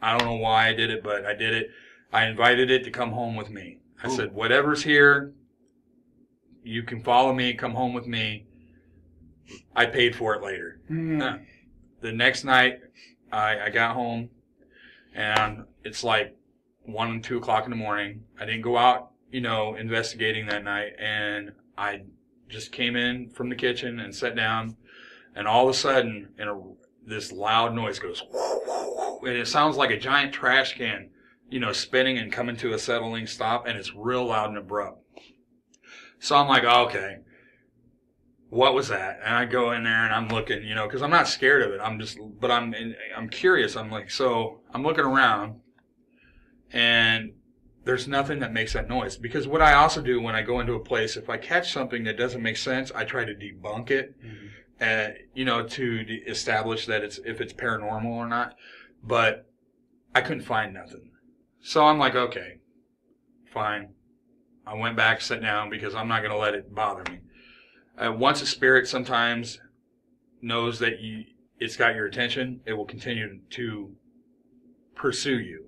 don't know why I did it, but I did it. I invited it to come home with me. I said, whatever's here, you can follow me, come home with me. I paid for it later. Mm. The next night, I got home, and it's like 1 and 2 o'clock in the morning. I didn't go out, investigating that night, and I just came in from the kitchen and sat down, and all of a sudden, this loud noise goes, and it sounds like a giant trash can, spinning and coming to a settling stop, and it's real loud and abrupt. So I'm like, okay, what was that? And I go in there and I'm looking, because I'm not scared of it. I'm curious. I'm like, so I'm looking around, and there's nothing that makes that noise. Because what I also do when I go into a place, if I catch something that doesn't make sense, I try to debunk it, to establish that if it's paranormal or not. But I couldn't find nothing. So I'm like, okay, fine. I went back, sat down, because I'm not going to let it bother me. Once a spirit sometimes knows that it's got your attention, it will continue to pursue you.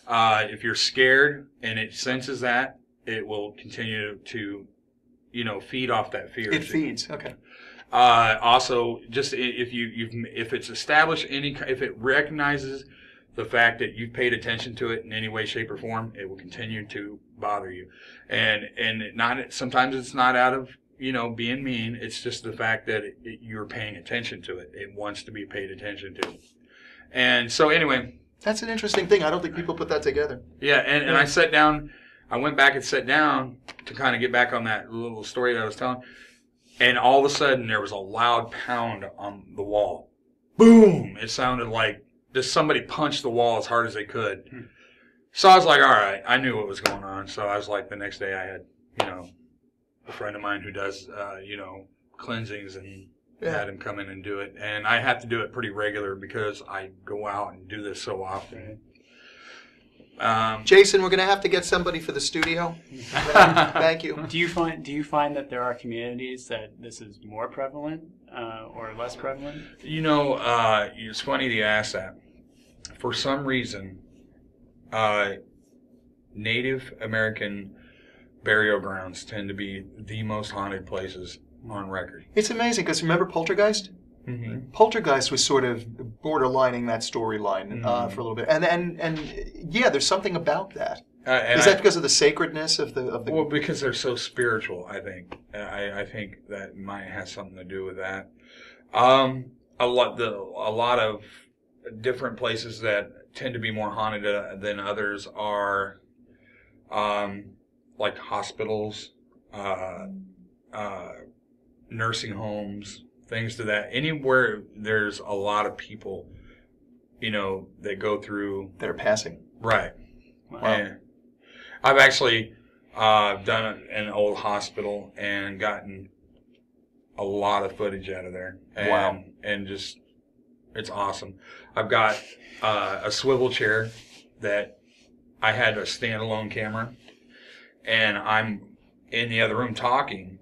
If you're scared and it senses that, it will continue to, feed off that fear. It feeds. Okay. Also, just if it's established if it recognizes the fact that you've paid attention to it in any way, shape, or form, it will continue to bother you. And sometimes it's not out of being mean. It's just the fact that you're paying attention to it. It wants to be paid attention to. And so anyway, that's an interesting thing. I don't think people put that together. Yeah, and I sat down. I went back and sat down to kind of get back on that little story that I was telling. And all of a sudden, there was a loud pound on the wall. Boom! It sounded like just somebody punched the wall as hard as they could. So I was like, all right, I knew what was going on. So I was like, the next day I had, a friend of mine who does, cleansings, and had him come in and do it. And I have to do it pretty regular because I go out and do this so often. Jason, we're going to have to get somebody for the studio. Thank you. Do you find that there are communities that this is more prevalent or less prevalent? It's funny you ask that. For some reason, Native American burial grounds tend to be the most haunted places on record. It's amazing because remember Poltergeist? Mm-hmm. Poltergeist was sort of borderlining that storyline for a little bit, and yeah, there's something about that. Is that because of the sacredness of the? Well, because they're so spiritual. I think. I think that might have something to do with that. A lot of different places that tend to be more haunted than others are, like hospitals, nursing homes. Things to that. Anywhere there's a lot of people, that go through. That are passing. Right. Wow. And I've actually done an old hospital and gotten a lot of footage out of there. And, wow. And just, it's awesome. I've got a swivel chair that I had a standalone camera, and I'm in the other room talking,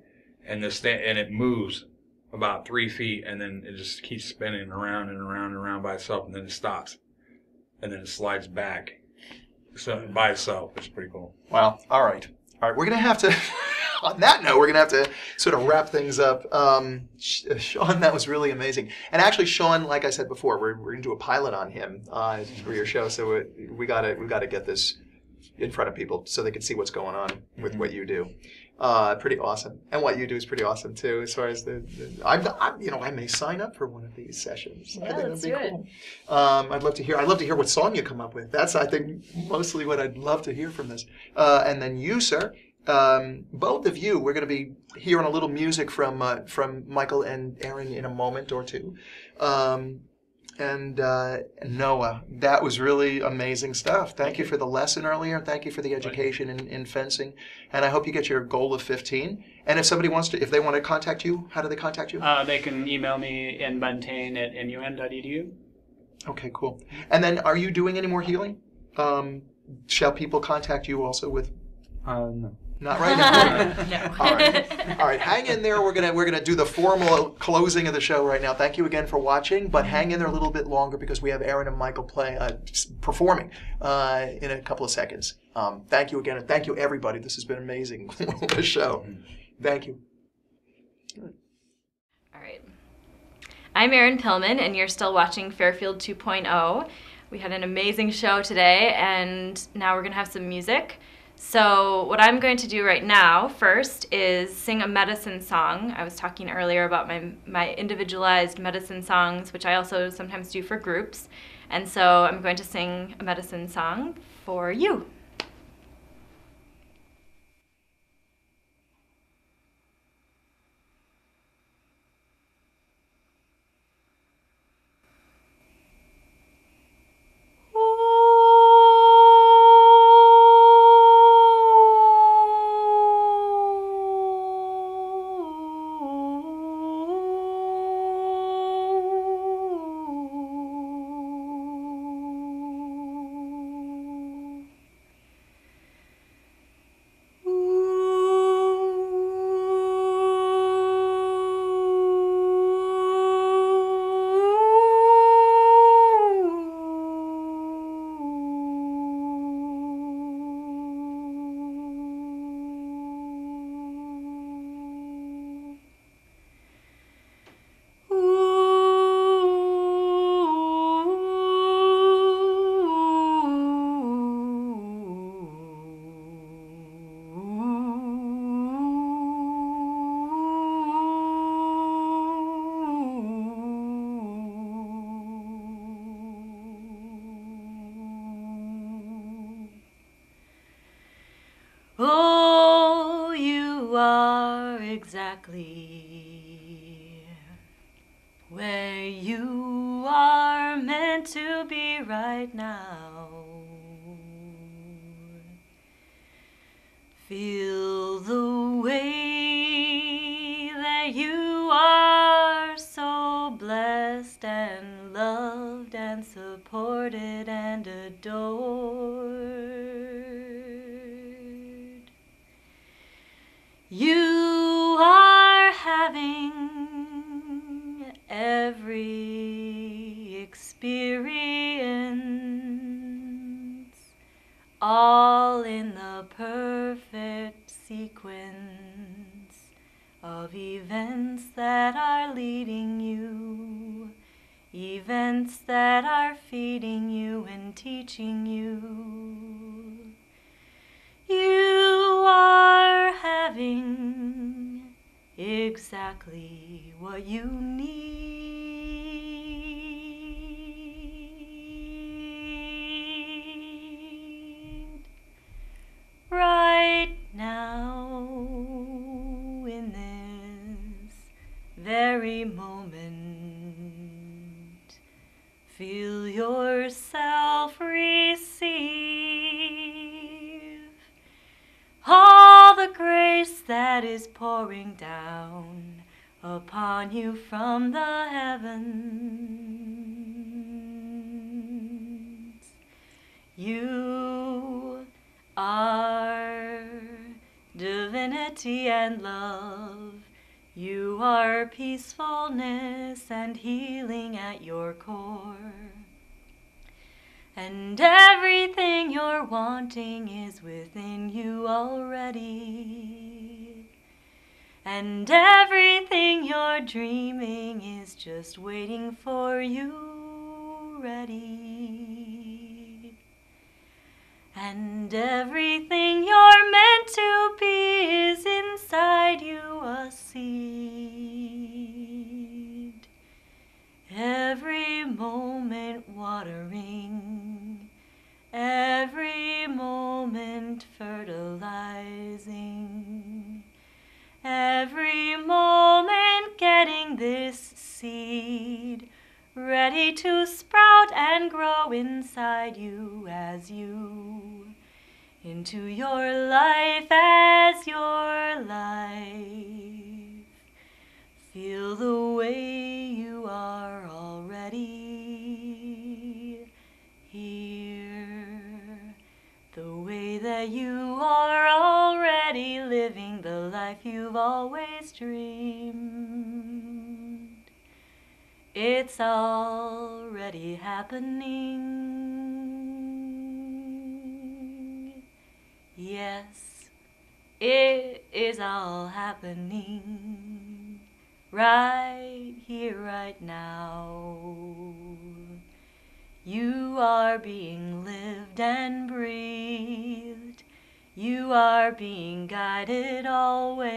and and it moves about 3 feet, and then it just keeps spinning around and around and around by itself, and then it stops, and then it slides back by itself. It's pretty cool. Wow. All right. We're gonna have to. On that note, we're gonna have to sort of wrap things up. Sean, that was really amazing. And actually, Sean, like I said before, we're gonna do a pilot on him for your show. So we gotta get this in front of people so they can see what's going on with what you do. Pretty awesome, and what you do is pretty awesome too. As far as I may sign up for one of these sessions. Yeah, I think let's that'd be do cool. I'd love to hear what song you come up with. That's I think mostly what I'd love to hear from this. And then you, sir, both of you, we're going to be hearing a little music from Michael and Aaron in a moment or two. And Noah, that was really amazing stuff. Thank you for the lesson earlier. Thank you for the education in fencing. And I hope you get your goal of 15. And if somebody if they want to contact you, how do they contact you? They can email me in Buntain at mun.edu. Okay, cool. And then are you doing any more healing? Shall people contact you also with? No. Not right now. No. All right. Hang in there. We're gonna do the formal closing of the show right now. Thank you again for watching, but hang in there a little bit longer because we have Aaron and Michael performing in a couple of seconds. Thank you again, and thank you everybody. This has been amazing. The show. Thank you. All right. I'm Erin Pillman, and you're still watching Fairfield 2.0. We had an amazing show today, and now we're gonna have some music. So what I'm going to do right now first is sing a medicine song. I was talking earlier about my individualized medicine songs, which I also sometimes do for groups. And so I'm going to sing a medicine song for you. exactly where you are meant to be right now. Feel the way that you are so blessed and loved and supported and adored. You are having every experience, all in the perfect sequence of events that are leading you, events that are feeding you and teaching you. You are having exactly what you need right now, in this very moment. Feel yourself receive all the grace that is pouring down upon you from the heavens. You are divinity and love. You are peacefulness and healing at your core. And everything you're wanting is within you already. And everything you're dreaming is just waiting for you ready. And everything you're meant to be is inside you, a seed. Every moment watering, every moment fertilizing, every moment getting this seed ready to sprout and grow inside you as you into your life as your life. Feel the way you are already here, the way that you are already living the life you've always dreamed. It's already happening. Yes, it is all happening right here, right now. You are being lived and breathed. You are being guided always.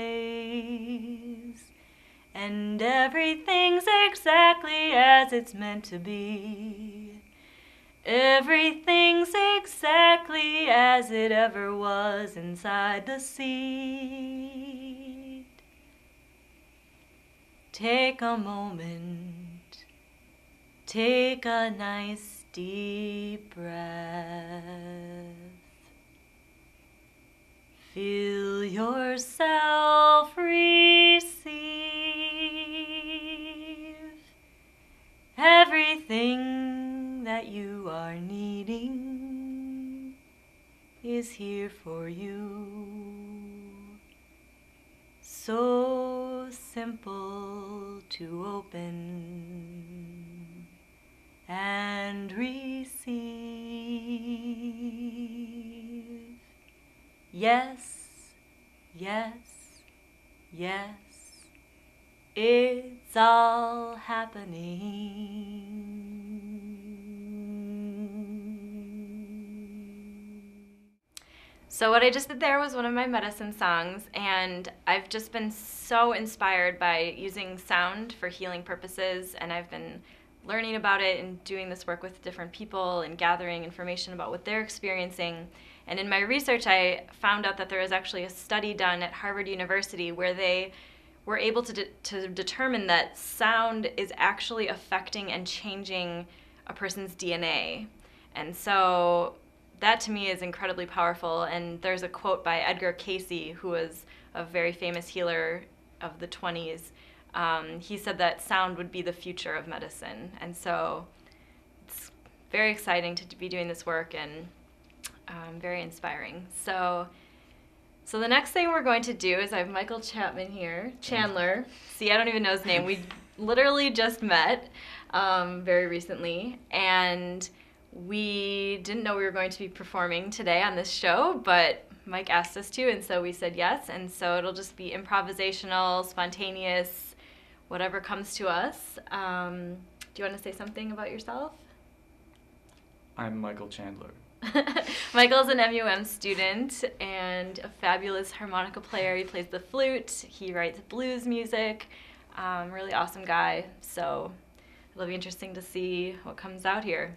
And everything's exactly as it's meant to be. Everything's exactly as it ever was inside the seed. Take a moment, take a nice deep breath. Feel yourself receive everything that you are needing is here for you. So simple to open and receive. Yes, yes, yes, it's all happening. So what I just did there was one of my medicine songs, and I've just been so inspired by using sound for healing purposes, and I've been learning about it and doing this work with different people and gathering information about what they're experiencing. And in my research, I found out that there was actually a study done at Harvard University where they were able to determine that sound is actually affecting and changing a person's DNA. And so that to me is incredibly powerful. And there's a quote by Edgar Cayce, who was a very famous healer of the 20s. He said that sound would be the future of medicine. And so it's very exciting to be doing this work and very inspiring. So the next thing we're going to do is I have Michael Chapman here, Chandler. See, I don't even know his name. We literally just met very recently, and we didn't know we were going to be performing today on this show, but Mike asked us to, and so we said yes. And so it'll just be improvisational, spontaneous, whatever comes to us. Do you want to say something about yourself? I'm Michael Chandler. Michael's an MUM student and a fabulous harmonica player. He plays the flute. He writes blues music. Really awesome guy. So it'll be interesting to see what comes out here.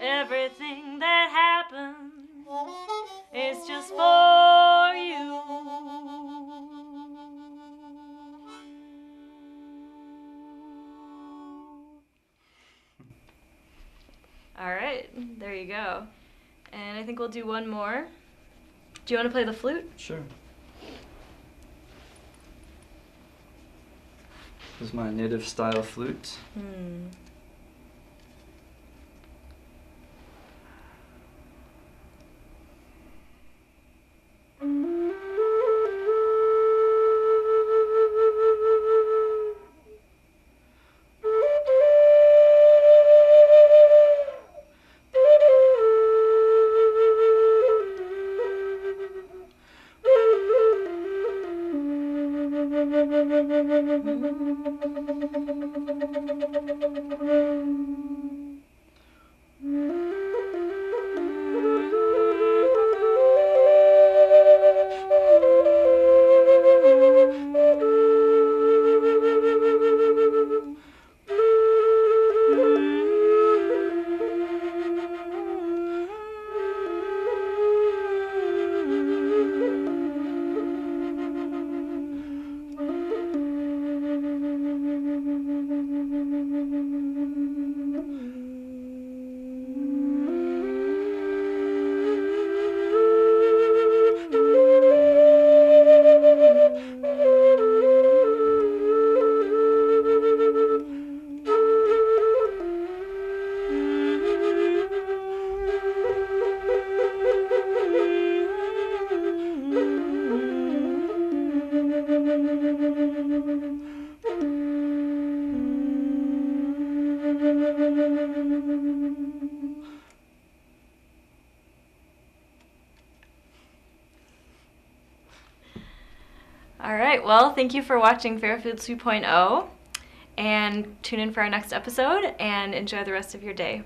Everything that happens is just for you. All right, there you go. And I think we'll do one more. Do you want to play the flute? Sure. This is my native style flute. All right. Well, thank you for watching Fairfield 2.0, and tune in for our next episode and enjoy the rest of your day.